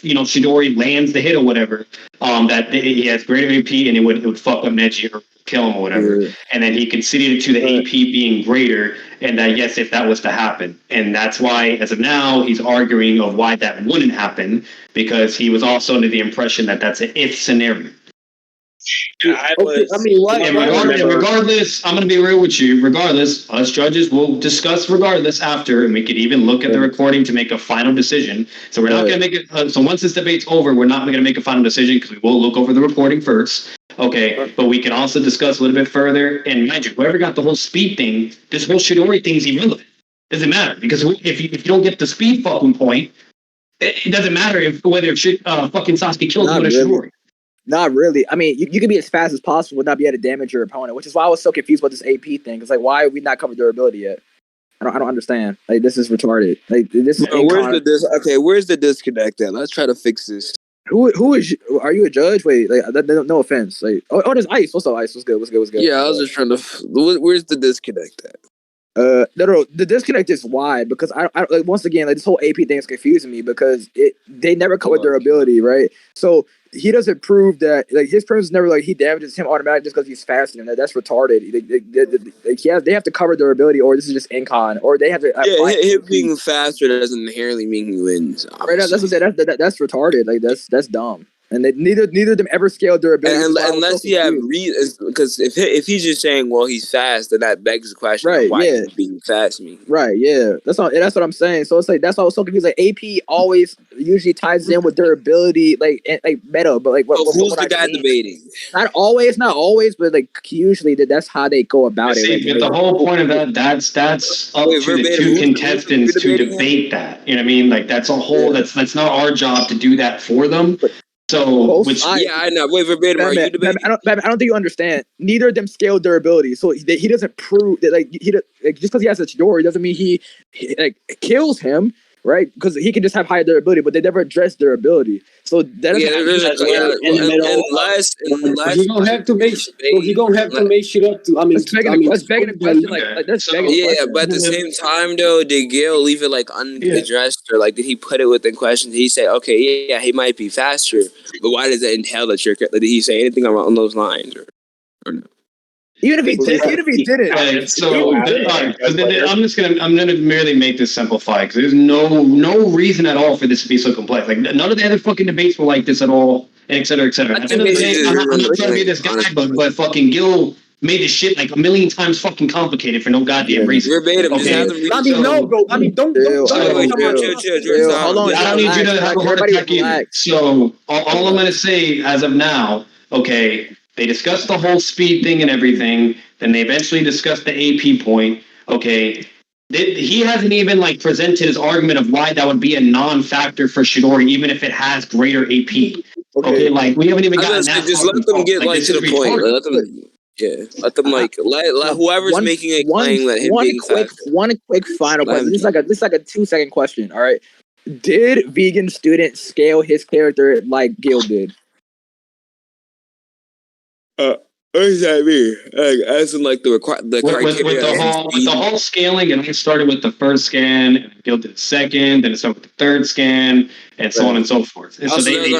Chidori lands the hit or whatever, that he has greater AP and it would fuck up Neji or kill him or whatever. Yeah. And then he conceded it to the AP being greater, and that, yes, if that was to happen. And that's why, as of now, he's arguing of why that wouldn't happen, because he was also under the impression that that's an if scenario. Regardless, I'm going to be real with you. Regardless, us judges will discuss regardless after, and we could even look at the recording to make a final decision. So we're not going to make it. So once this debate's over, we're not going to make a final decision because we will look over the recording first. Okay, but we can also discuss a little bit further. And mind you, whoever got the whole speed thing, this whole Chidori thing is irrelevant. Doesn't matter, because if you don't get the speed fucking point, it doesn't matter whether fucking Sasuke kills him with a Chidori. Not really. I mean, you can be as fast as possible but not be able to damage your opponent, which is why I was so confused about this AP thing. It's like, why are we not covered durability yet? I don't understand. Like, this is retarded. Like, this is where's the disconnect then? Let's try to fix this. Who is? Are you a judge? Wait, like, no offense. Like, there's Ice. What's up, Ice? What's good? Yeah, I was just trying to. Where's the disconnect at? No. The disconnect is wide because I like, once again, like, this whole AP thing is confusing me because they never cover durability, right? So he doesn't prove that, like, his premise is never like he damages him automatically just because he's faster than that. That's retarded. They have to cover durability, or this is just incon, or they have to. Him being faster doesn't inherently mean he wins. Right, that's retarded. Like, that's dumb. And neither of them ever scale durability. Unless you have reasons, because if he's just saying, well, he's fast, then that begs the question, right? Why he's being fast mean? Right, yeah, that's what I'm saying. So it's like that's why I was so confused. Like, AP always usually ties in with durability, like meta, but like who's the guy debating? Not always, but like usually that's how they go about it. But the whole point of that's up to the two contestants to debate that. You know what I mean? Like, that's a whole. That's not our job to do that for them. So, I know. Wait, verbatim, are you debating? I don't think you understand. Neither of them scale durability, so he doesn't prove that, like, just because he has a Chidori doesn't mean he like kills him, right? Because he can just have higher durability, but they never address durability. So that unless he gonna have to make shit up to. I mean, that's begging a question. But at the same time, though, did Gil leave it like unaddressed, or like did he put it within question? Did he say, okay, he might be faster, but why does it entail that you're? Did he say anything along those lines, or no? Even if he didn't. I'm gonna merely make this simplified, because there's no reason at all for this to be so complex. Like, none of the other fucking debates were like this at all, and et cetera, et cetera. At the end of the day, I'm not trying to be this guy, but fucking Gil made this shit like a million times fucking complicated for no goddamn reason. Verbatim. Okay. Don't. Hold on. I don't need you to have a heart attack either. So all I'm gonna say as of now, okay. They discussed the whole speed thing and everything. Then they eventually discussed the AP point. Okay. He hasn't even like presented his argument of why that would be a non-factor for Chidori, even if it has greater AP. Okay, like, we haven't even gotten that. Just let them get like to the point. Let them let whoever's making it claim let him being faster. One quick final question. This is like a 2-second question. All right. Did VeganStudent scale his character like Gil did? What does that mean? Like, as in, like, the criteria. With the whole scaling, and it started with the first scan, and Gil did the second, then it started with the third scan, and so on and so forth. And so they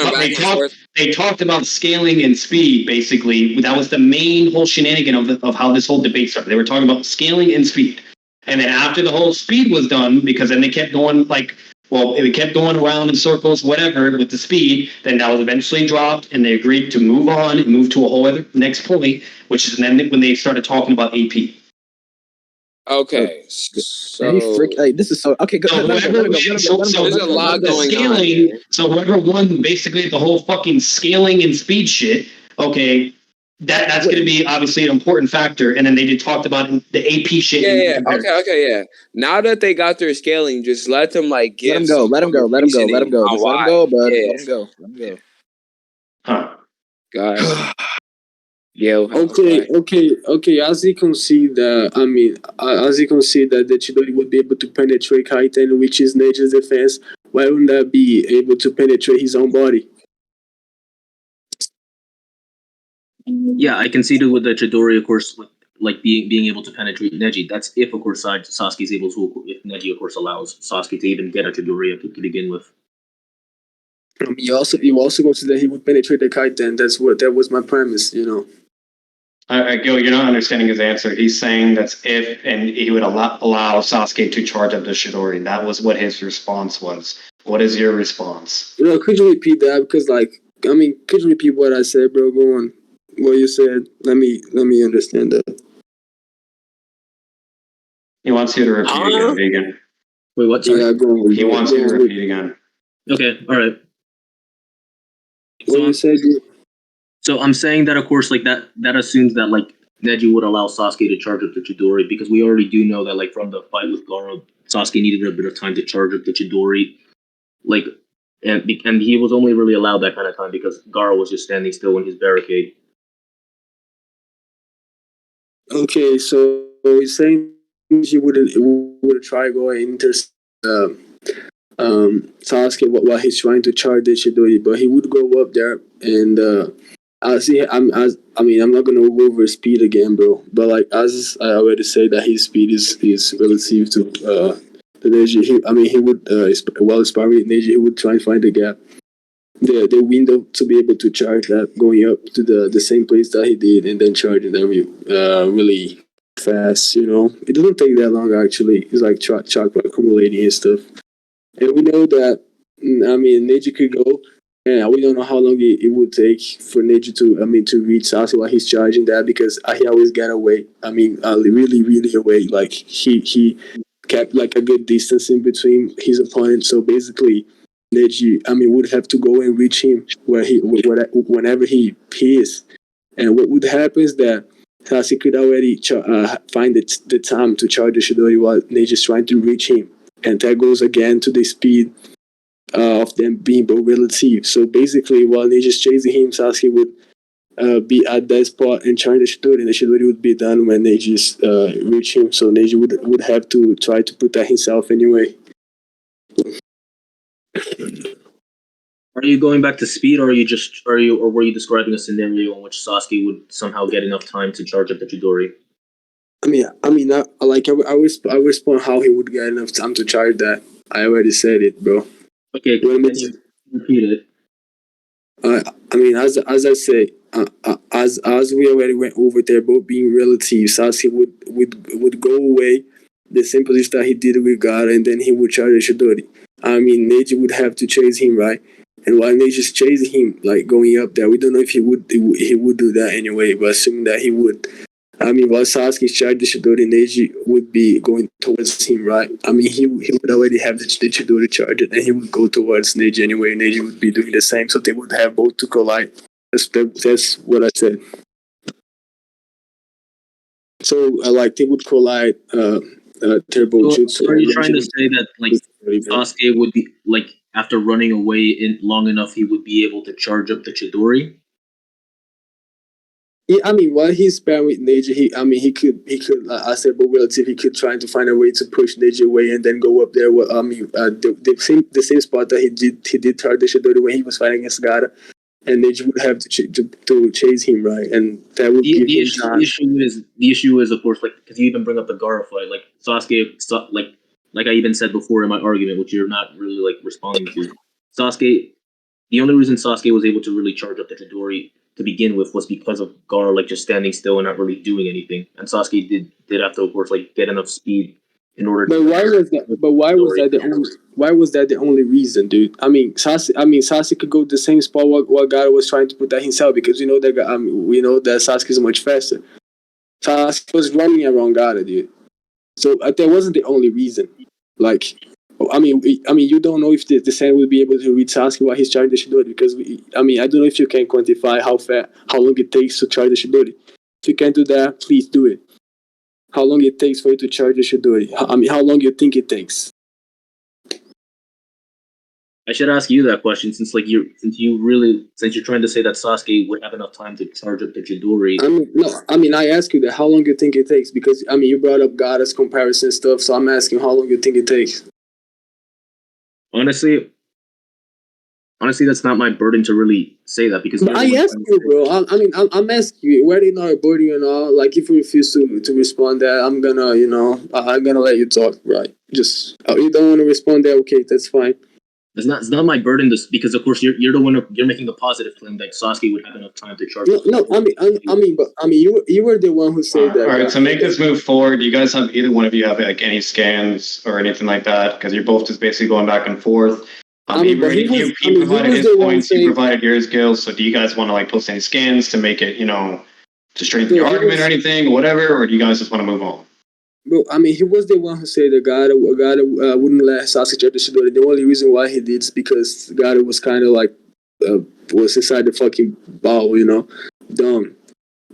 talked about scaling and speed, basically. That was the main whole shenanigan of how this whole debate started. They were talking about scaling and speed. And then after the whole speed was done, because then they kept going, like, well, it kept going around in circles, whatever, with the speed. Then that was eventually dropped, and they agreed to move on and move to a whole other next point, which is then when they started talking about AP. Okay, so this is so okay. Good. There's a lot going on. So whoever won basically the whole fucking scaling and speed shit, okay, that's going to be obviously an important factor. And then they talked about the AP shit. Okay. Now that they got their scaling, just let them like give. Let him go, bud. Let him go. Huh. Guys. Gale. Okay. As you can see that, as you can see that the Chidori would be able to penetrate Kaiten, which is Neji's defense. Why wouldn't that be able to penetrate his own body? Yeah, I conceded with the Chidori, of course, with like being able to penetrate Neji. That's if, of course, Sasuke is able to. If Neji, of course, allows Sasuke to even get a Chidori to begin with. You also consider he would penetrate the Kaiten. That was my premise. Gil, you're not understanding his answer. He's saying that's if, and he would allow Sasuke to charge up the Chidori. That was what his response was. What is your response? Could you repeat that? Because, could you repeat what I said, bro? Go on. What you said. Let me understand that. He wants you to repeat again, Vegan. Wait, what? Sorry? Yeah, go on. He wants you to repeat again. Okay, all right. What you said? So I'm saying that, of course, like that assumes that like Neji would allow Sasuke to charge up the Chidori, because we already do know that like from the fight with Gaara, Sasuke needed a bit of time to charge up the Chidori, like, and he was only really allowed that kind of time because Gaara was just standing still in his barricade. Okay, so he's saying he would try going into Sasuke while he's trying to charge the Chidori, but he would go up there and I'm not gonna go over speed again, bro. But like as I already said, that his speed is relative to the Neji. He would while sparring with Neji, he would try and find the gap, the window to be able to charge that, going up to the same place that he did, and then charging them really fast. It doesn't take that long actually. It's like chocolate accumulating and stuff. And we know that, Neji could go, and we don't know how long it would take for Neji to reach Sasuke while he's charging that, because he always got away. Really, really away. Like, he kept, like, a good distance in between his opponent. So, basically, Neji, would have to go and reach him whenever he is. And what would happen is that Sasuke could already find the time to charge the Chidori while Neji's trying to reach him. And that goes again to the speed of them being both relative. So basically, while Neji's chasing him, Sasuke would be at that spot and charge the Chidori, and the Chidori would be done when Neji's reach him. So Neji would have to try to protect himself anyway. Are you going back to speed, or were you describing a scenario in which Sasuke would somehow get enough time to charge up the Chidori? I respond how he would get enough time to charge that. I already said it, bro. Okay, can you repeat it? As I say, as we already went over there, both being relative, Sasuke would go away the same position that he did with God, and then he would charge the Chidori. Neji would have to chase him, right? And while Neji's chasing him, like going up there, we don't know if he would do that anyway, but assuming that he would. While Sasuke charged the Chidori, Neji would be going towards him, right? He would already have the Chidori charged, and he would go towards Neji anyway. Neji would be doing the same, so they would have both to collide. That's what I said. So, they would collide turbo jutsu. So are you trying to say that, like, Sasuke would be, like, after running away in long enough, he would be able to charge up the Chidori? Yeah, while he's sparring with Neji, he could, I said, but relative, he could try to find a way to push Neji away and then go up there. The same spot that he did charge the Chidori when he was fighting against Gaara, and Neji would have to chase him, right? And that would give him time. The issue is, of course, like, because you even bring up the Gaara fight, like Sasuke, like I even said before in my argument, which you're not really like responding to. Sasuke, the only reason Sasuke was able to really charge up the Chidori to begin with was because of Gaara, like, just standing still and not really doing anything. And Sasuke did have to, of course, like, get enough speed in order. But why was that the only reason, dude? Sasuke could go to the same spot while Gaara was trying to protect himself, because we know that Sasuke is much faster. Sasuke was running around Gaara, dude. So that wasn't the only reason. Like, you don't know if the Sand will be able to reach Sasuke while he's charging the Chidori, because I don't know if you can quantify how long it takes to charge the Chidori. If you can do that, please do it. How long it takes for you to charge the Chidori? How long you think it takes? I should ask you that question since you're trying to say that Sasuke would have enough time to charge up the Chidori. I ask you that. How long do you think it takes? Because you brought up Gaara's comparison stuff, so I'm asking how long you think it takes. Honestly, that's not my burden to really say that because I asked you, bro. I'm asking you whether it's not a burden or not. Like, if you refuse to respond, that I'm gonna, I'm gonna let you talk, right? Just you don't want to respond, that okay? That's fine. It's not my burden because of course you're the one you're making the positive claim that Sasuke would have enough time to charge. You were the one who said that. All right, to make this move forward, do you guys have either one of you have like any scans or anything like that? Because you're both just basically going back and forth. He provided his points, you provided yours, Gil. So do you guys want to like post any scans to make it, to strengthen your argument or anything, or whatever, or do you guys just want to move on? Bro, he was the one who said that God wouldn't let Sasuke charge the Chidori. The only reason why he did is because God was kind of like was inside the fucking ball, dumb.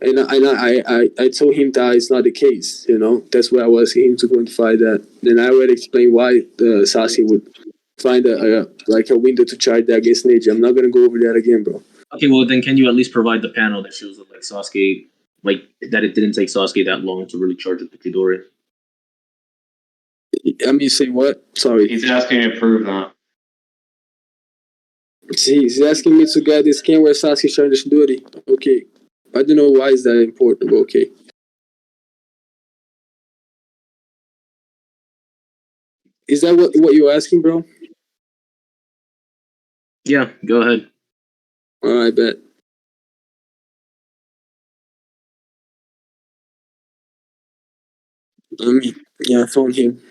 And I told him that it's not the case, That's why I was asking him to quantify that. Then I already explained why Sasuke would find a window to charge that against Neji. I'm not gonna go over that again, bro. Okay, well then, can you at least provide the panel that shows that Sasuke, that it didn't take Sasuke that long to really charge up the Chidori? Say what? Sorry. He's asking me to prove that. See, he's asking me to get this scan where Sasuke charged the Chidori. Okay. I don't know why is that important, but okay. Is that what you're asking, bro? Yeah, go ahead. Alright, bet. I phone him.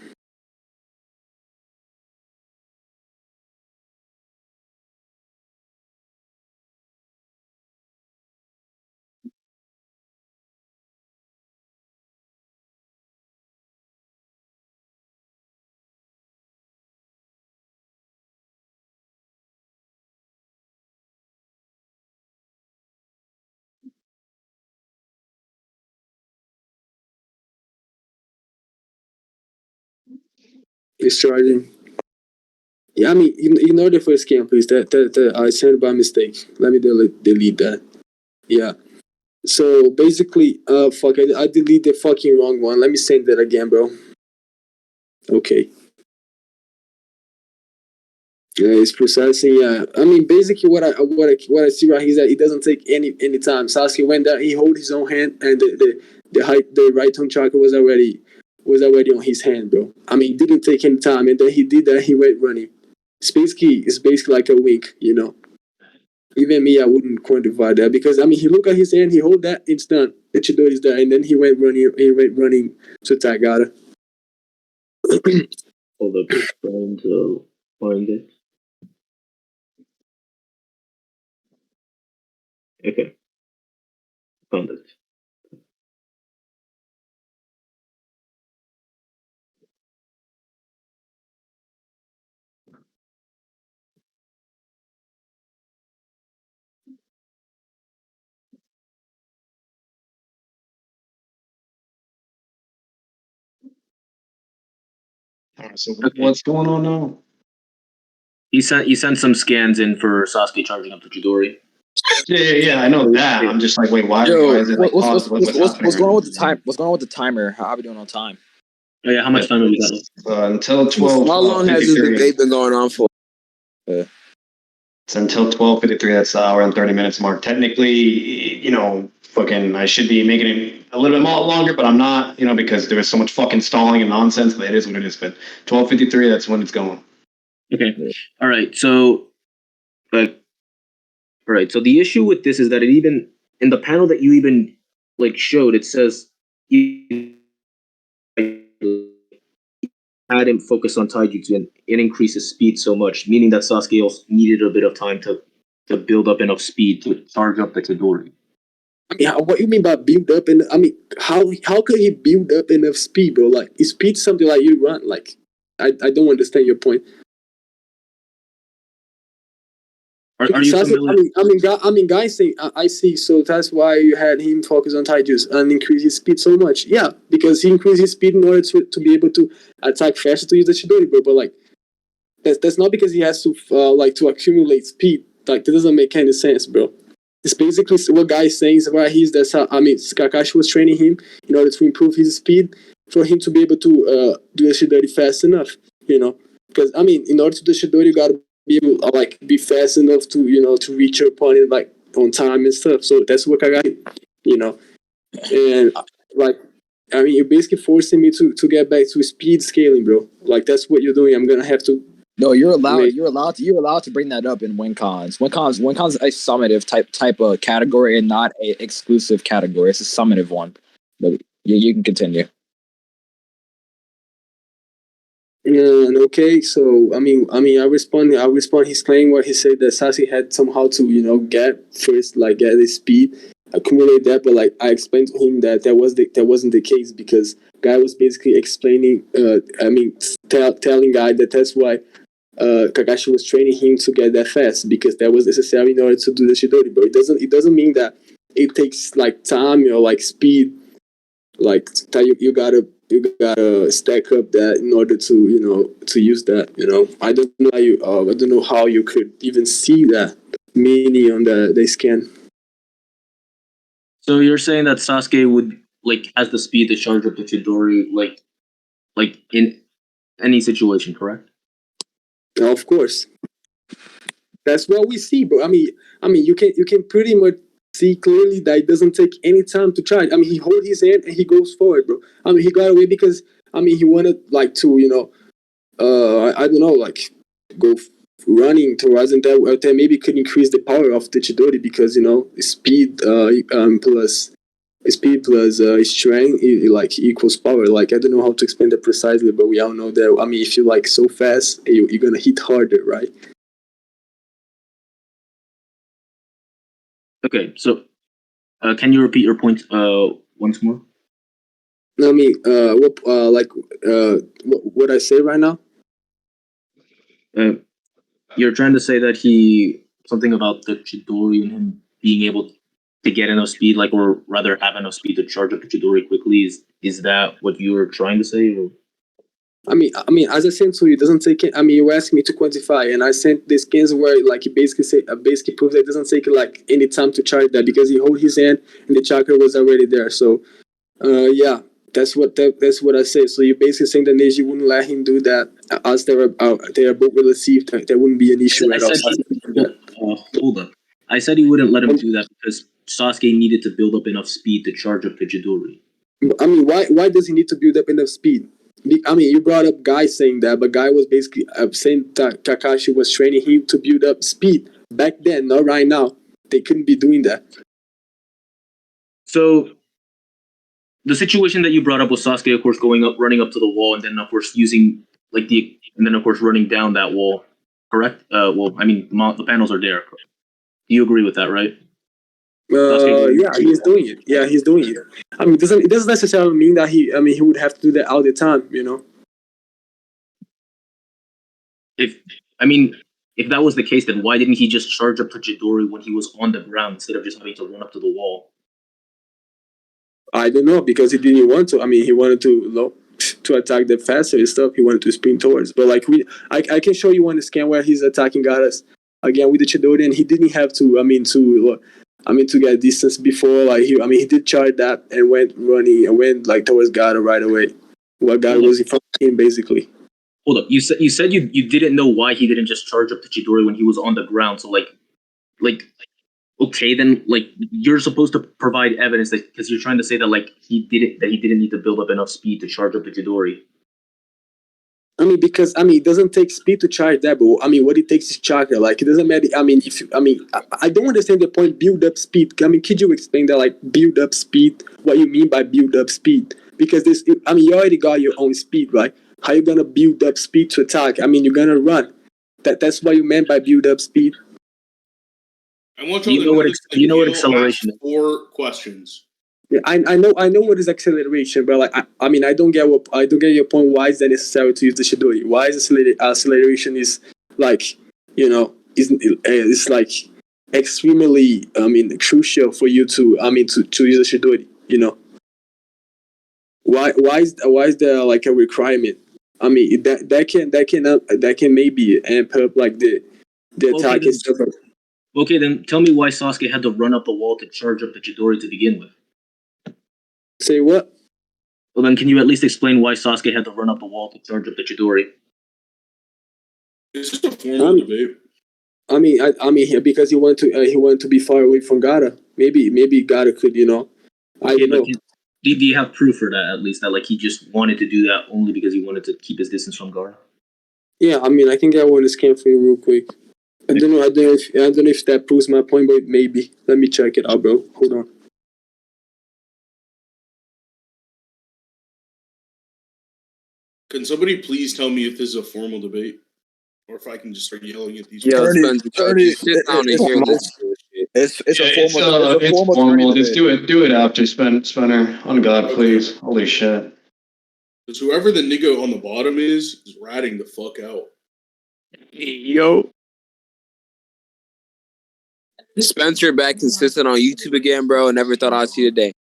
It's charging. Yeah, ignore the first scan, please. That I sent by mistake. Let me delete that. Yeah. So basically, fuck, I deleted the fucking wrong one. Let me send that again, bro. Okay. Yeah, it's processing. Yeah, basically, what I see right here is that it doesn't take any time. Sasuke went there, he hold his own hand, and the right tongue chakra was already on his hand, bro. It didn't take any time, and then he did that. He went running. It's basically like a wink, Even me, I wouldn't quantify that because he look at his hand, he hold that, it's done. The Chidori is there, and then he went running to attack Gaara. Hold up, trying to find it. Okay, found it. So what's going on now? He sent some scans in for Sasuke charging up the Chidori. Yeah, I know that. I'm just like, wait, why is it like what's going on with the time? What's going on with the timer? How are we doing on time? Oh yeah, how much time have we got? Until 12. How long has this debate been going on for? It's until 12:53. That's the hour and 30 minutes mark. Technically, fucking, I should be making it a little bit more longer, but I'm not, because there was so much fucking stalling and nonsense. That it is what it is. But 12:53, that's when it's going. Okay. All right. So, so the issue with this is that it even in the panel that you even showed, it says you had him focus on taijutsu and it increases speed so much, meaning that Sasuke also needed a bit of time to build up enough speed to charge up the Chidori. What you mean by build up? And how could he build up enough speed, bro? Like, is speed something like you run? Like, I don't understand your point. Are you familiar? Guys say I see. So that's why you had him focus on taijutsu and increase his speed so much. Yeah, because he increased his speed in order to be able to attack faster to use the Chidori, bro. But That's not because he has to like to accumulate speed. Like that doesn't make any sense, bro. It's basically what guy is saying is right. Kakashi was training him in order to improve his speed for him to be able to do the Shidori fast enough. Because in order to do Shidori, you gotta be able to be fast enough to to reach your opponent like on time and stuff. So that's what Kakashi, and you're basically forcing me to get back to speed scaling, bro. Like that's what you're doing. I'm gonna have to. No, you're allowed. You're allowed to bring that up in WinCons. WinCons a summative type of category and not a exclusive category. It's a summative one. But you can continue. And okay, so I respond his claim where he said that Sasuke had somehow to get his speed, accumulate that, but I explained to him that that wasn't the case because guy was basically explaining telling guy that that's why Kakashi was training him to get that fast because that was necessary in order to do the Shidori, but it doesn't mean that it takes time or speed, that you gotta stack up that in order to to use that. I don't know how you could even see that meaning on the scan. So you're saying that Sasuke would has the speed to charge up the Chidori like in any situation, correct? Of course, that's what we see, bro. You can pretty much see clearly that it doesn't take any time to charge. He hold his hand and he goes forward, bro. He got away because he wanted to I don't know go running towards and that maybe could increase the power of the Chidori because speed plus strength equals power. I don't know how to explain that precisely, but we all know that if you so fast you're gonna hit harder, right? Okay, so can you repeat your point once more? What I say right now? You're trying to say that something about the Chidori and him being able to get enough speed, or rather have enough speed to charge up the Chidori quickly. Is that what you were trying to say? Or? As I sent to you, it doesn't take it. You asked me to quantify, and I sent the scans where it basically proves that it doesn't take any time to charge that because he hold his hand and the chakra was already there. So, yeah, that's what I say. So you're basically saying that Neji wouldn't let him do that as they are both will receive. There wouldn't be an issue at all. Hold up. I said he wouldn't let him do that because Sasuke needed to build up enough speed to charge up the Chidori. Why does he need to build up enough speed? You brought up Guy saying that, but Guy was basically saying that Kakashi was training him to build up speed back then, not right now. They couldn't be doing that. So, the situation that you brought up was Sasuke, of course, running up to the wall, and then of course using and then of course running down that wall. Correct? The panels are there. Do you agree with that, right? Yeah, he's doing it. Yeah, he's doing it. It doesn't necessarily mean that he would have to do that all the time, If that was the case, then why didn't he just charge up to Chidori when he was on the ground instead of just having to run up to the wall? I don't know, because he didn't want to. He wanted to attack them faster and stuff. He wanted to sprint towards. But I can show you one scan where he's attacking Garas again with the Chidori, and he didn't have to. To get distance before. He did charge that and went running and went towards Gara right away. What Gara was in front of him, basically. Hold up. You said you didn't know why he didn't just charge up to Chidori when he was on the ground. So okay, then you're supposed to provide evidence that because you're trying to say that he didn't need to build up enough speed to charge up the Chidori. Because it doesn't take speed to charge that, but what it takes is chakra. It doesn't matter. I don't understand the point. Build up speed. Could you explain that? Build up speed. What you mean by build up speed? Because this, you already got your own speed, right? How you gonna build up speed to attack? You're gonna run. That's what you meant by build up speed. I want you to know what acceleration is. 4 questions. Yeah, I know what is acceleration, but I don't get your point. Why is that necessary to use the Shidori? Why is acceleration is it's extremely crucial for you to to use the Shidori? Why is there a requirement? I mean, that can maybe amp up like the attack and stuff. Okay, then tell me why Sasuke had to run up the wall to charge up the Chidori to begin with. Say what? Well, then can you at least explain why Sasuke had to run up the wall to charge up the Chidori? It's just a formal debate. I mean, because he wanted to be far away from Gaara. Maybe Gaara could, I don't know. Do you have proof for that at least? That like he just wanted to do that only because he wanted to keep his distance from Gaara? Yeah, I mean, I can get one scan for you real quick. I don't know if that proves my point, but maybe. Let me check it out, bro. Hold on. Can somebody please tell me if this is a formal debate? Or if I can just start yelling at these Yeah, people? sit down and hear this. It's a formal. Just do it after Spinner. On God, please. Holy shit. Because whoever the nigga on the bottom is ratting the fuck out. Yo. Spencer back consistent on YouTube again, bro. I never thought I'd see the day.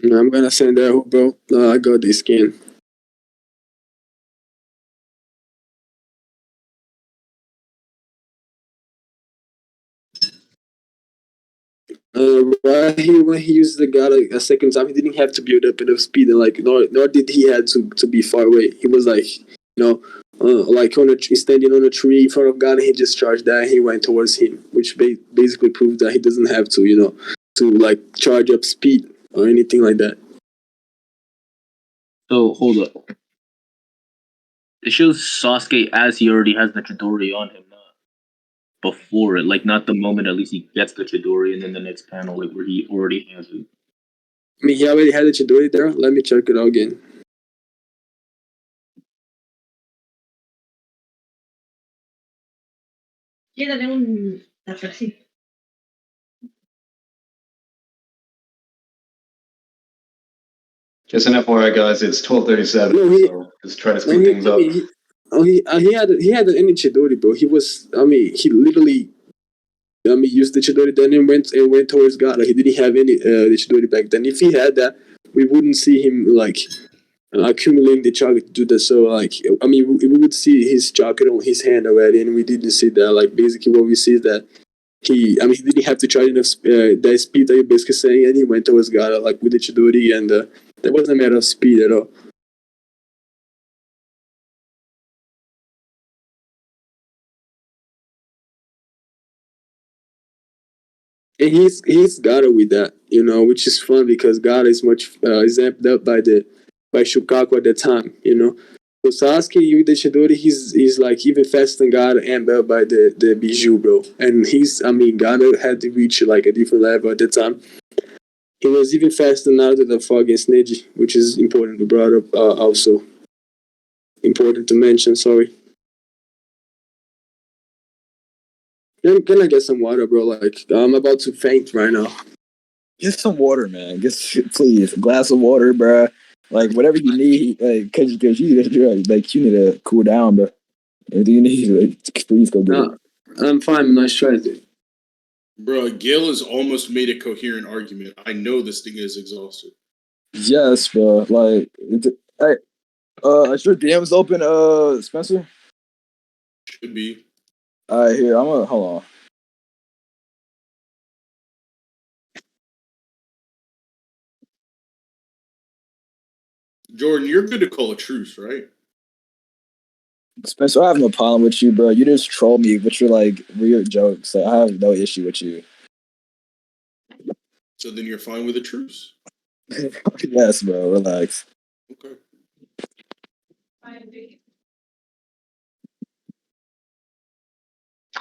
I'm gonna send that, bro. I got this scan. When he used the God a second time, he didn't have to build up enough speed, and like nor did he had to be far away. He was like, like standing on a tree in front of God, and he just charged that, and he went towards him, which basically proved that he doesn't have to, to like charge up speed or anything like that. So hold up. It shows Sasuke as he already has the Chidori on him, not before it. Like not the moment at least he gets the Chidori, and then the next panel like where he already has it. I mean, he already had the Chidori there. Let me check it out again. Just an FYI, guys, it's 12:37. So just try to speed things up. He had any Chidori, bro. He literally, used the Chidori, then and went towards God. He didn't have any the Chidori back then. If he had that, we wouldn't see him like accumulating the chocolate to do that. So like, I mean, we would see his chocolate on his hand already, and we didn't see that. Like basically, what we see is that he didn't have to charge enough that speed that you're basically saying, and he went towards God like with the Chidori, and that wasn't a matter of speed at all. And he's got it with that, which is fun because God is much is amped up by Shukaku at the time, So Sasuke with the Chidori, he's like even faster than God, amped up by the Bijou, bro. And God had to reach like a different level at the time. He was even faster now than the fought against Neji, which is important to brought up also. Important to mention, sorry. Can I get some water, bro? Like, I'm about to faint right now. Get some water, man. Please, a glass of water, bro. Like, whatever you need, like, cause you need to cool down, bro. Anything you need, like, please go get it. I'm fine. Nice try, dude. Bro, Gil has almost made a coherent argument. I know this thing is exhausted. Yes, bro. Like, hey, is your DMs open, Spencer? Should be. All right, here. Hold on. Jordan, you're good to call a truce, right? Spencer, I have no problem with you, bro. You just troll me with your like weird jokes. Like, I have no issue with you. So then you're fine with a truce. Yes, bro. Relax. Okay.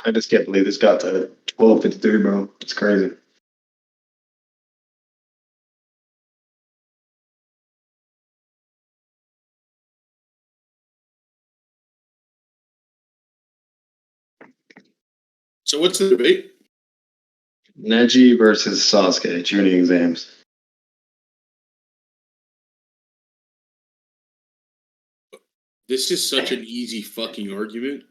I just can't believe this got to 12:53, bro. It's crazy. So what's the debate? Neji versus Sasuke, Chunin exams. This is such an easy fucking argument.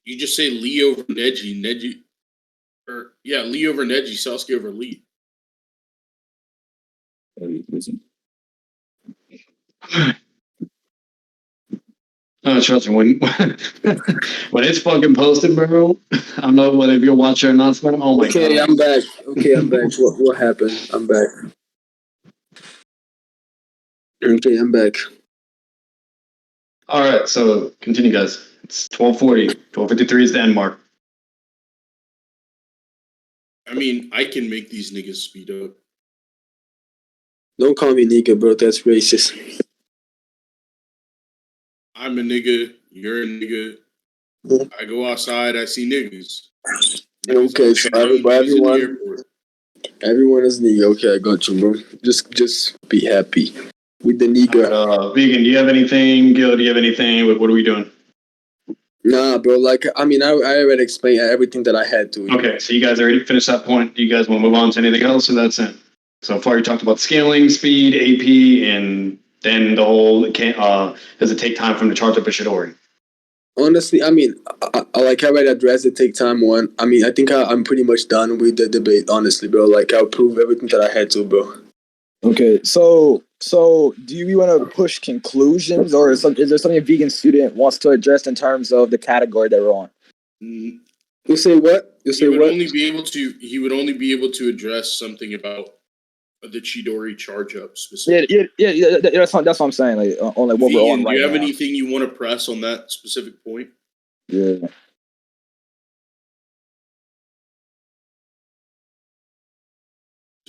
You just say Lee over Neji, Lee over Neji, Sasuke over Lee. Oh, trust me, when it's fucking posted, bro, I don't know whether you'll watch your announcement. Oh my Okay, god. I'm back. Okay, I'm back. What happened? I'm back. Okay, I'm back. All right, so continue, guys. It's 12:40. 12:53 is the end mark. I mean, I can make these niggas speed up. Don't call me nigga, bro. That's racist. I'm a nigga. You're a nigga. I go outside. I see niggas. Okay, so everyone is nigga. Okay, I got you, bro. Just be happy with the nigga. Vegan, do you have anything? Gil, do you have anything? What are we doing? Nah, bro. Like, I mean, I already explained everything that I had to. Okay, so you guys already finished that point. Do you guys want to move on to anything else, or that's it? So far, you talked about scaling, speed, AP, and then the whole does it take time from the charge up a Chidori? Honestly, I mean, I already addressed the take time one. I mean, I think I'm pretty much done with the debate, honestly, bro. Like, I'll prove everything that I had to, bro. Okay, so do you want to push conclusions, or is there something a vegan student wants to address in terms of the category that we're on? You say what? He would only be able to address something about the Chidori charge up specifically. Yeah. That's what I'm saying. Like on like what Vegan, we're on right now. do you have anything you want to press on that specific point? Yeah.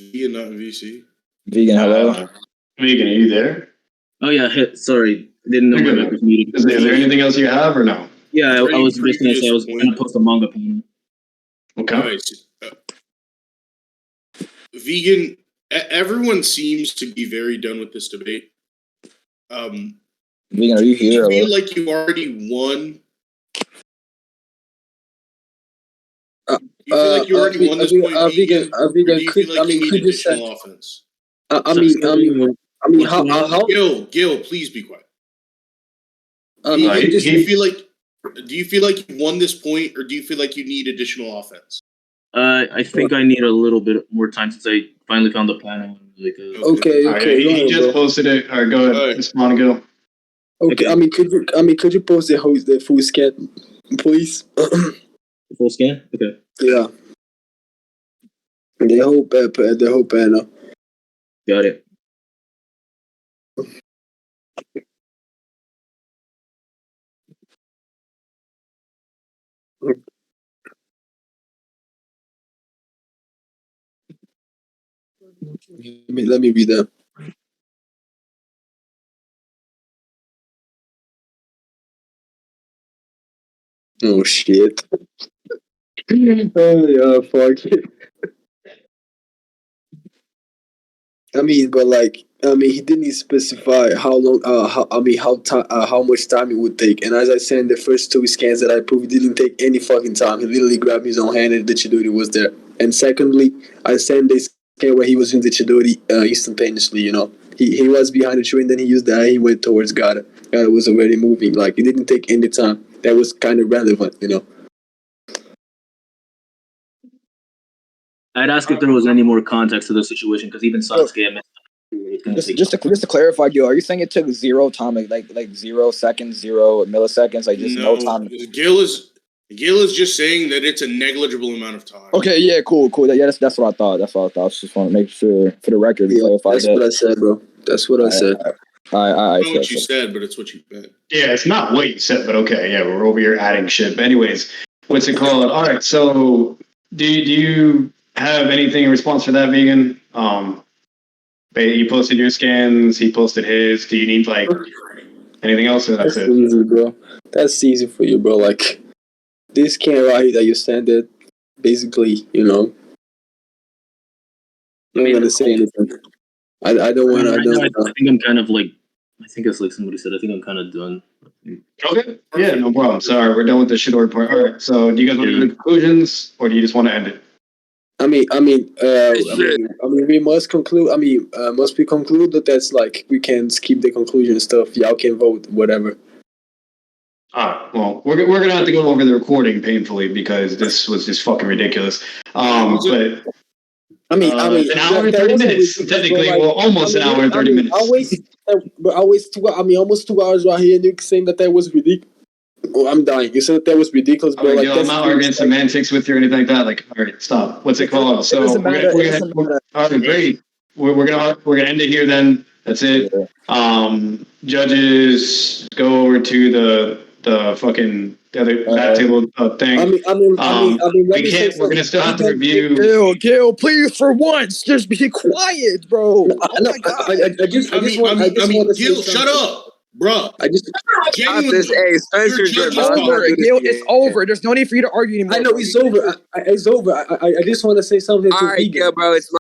Vegan, not VC. Vegan, hello. Vegan, are you there? Oh yeah, sorry, didn't know my mic was muted. Is there anything else you have or no? Yeah, I was just gonna say I was gonna post a manga panel. Okay. Right. Vegan, everyone seems to be very done with this debate. Vegan, are you here? Do you feel like you already won? You feel like you already won this point, Vegan? Or do you feel like you need additional offense? Gil, please be quiet. Do you feel like you won this point, or do you feel like you need additional offense? I think I need a little bit more time since I finally found the panel. Okay. He just posted it. All right, go ahead. Respond, Gil. Okay. I mean, could you post the full scan, please? Full scan. Okay. Yeah. The whole panel. Got it. Let me read that. Oh shit. Oh yeah, fuck it. I mean, but he didn't specify how long, how much time it would take. And as I said in the first two scans that I proved, it didn't take any fucking time. He literally grabbed his own hand and the Chidori was there. And secondly, I said in this scan where he was using the Chidori instantaneously, you know. He was behind the tree and then he used that, he went towards Gata. Gata was already moving. Like, it didn't take any time. That was kind of relevant, you know. I'd ask if there was any more context to the situation, because even Sasuke just to clarify, Gil, are you saying it took zero time, like 0 seconds, 0 milliseconds, like just no time? Gil is just saying that it's a negligible amount of time. Okay, yeah, cool. Yeah, that's what I thought. I just want to make sure for the record. That's what I said, bro. That's what I said. I know what you said, but it's what you meant. Yeah, it's not what you said, but okay. Yeah, we're over here adding shit. But anyways, what's it called? All right, so do you have anything in response for that, Vegan? You posted your scans, he posted his. Do you need like anything else, or that's it? Easy, bro. That's easy for you, bro. Like this scan right here that you sent it, basically, you know. I'm not gonna say anything. I don't want to. I think I'm kind of like. I think it's like somebody said. I think I'm kind of done. Okay. Yeah, no problem. Sorry, we're done with the Chidori part. All right. So, do you guys want to do the conclusions, or do you just want to end it? I mean, we must conclude. Must we conclude that's like we can skip the conclusion stuff? Y'all can vote, whatever. Well, we're gonna have to go over the recording painfully because this was just fucking ridiculous. But an hour and 30 minutes, technically. Well, almost an hour and 30 minutes. But I wasted almost 2 hours right here, and you're saying that was ridiculous. Oh, I'm dying. You said that was ridiculous, bro. Like, I'm not arguing semantics with you or anything like that. Like, all right, stop. What's it called? So all right, great. We're gonna end it here then. That's it. Judges, go over to the fucking the other back table thing. We're gonna still have to review. Gil, please, for once, just be quiet, bro. Gil, shut up. Bro, it's over. There's no need for you to argue anymore. I know it's over. It's over. I just want to say something to Vegan. Bro, it's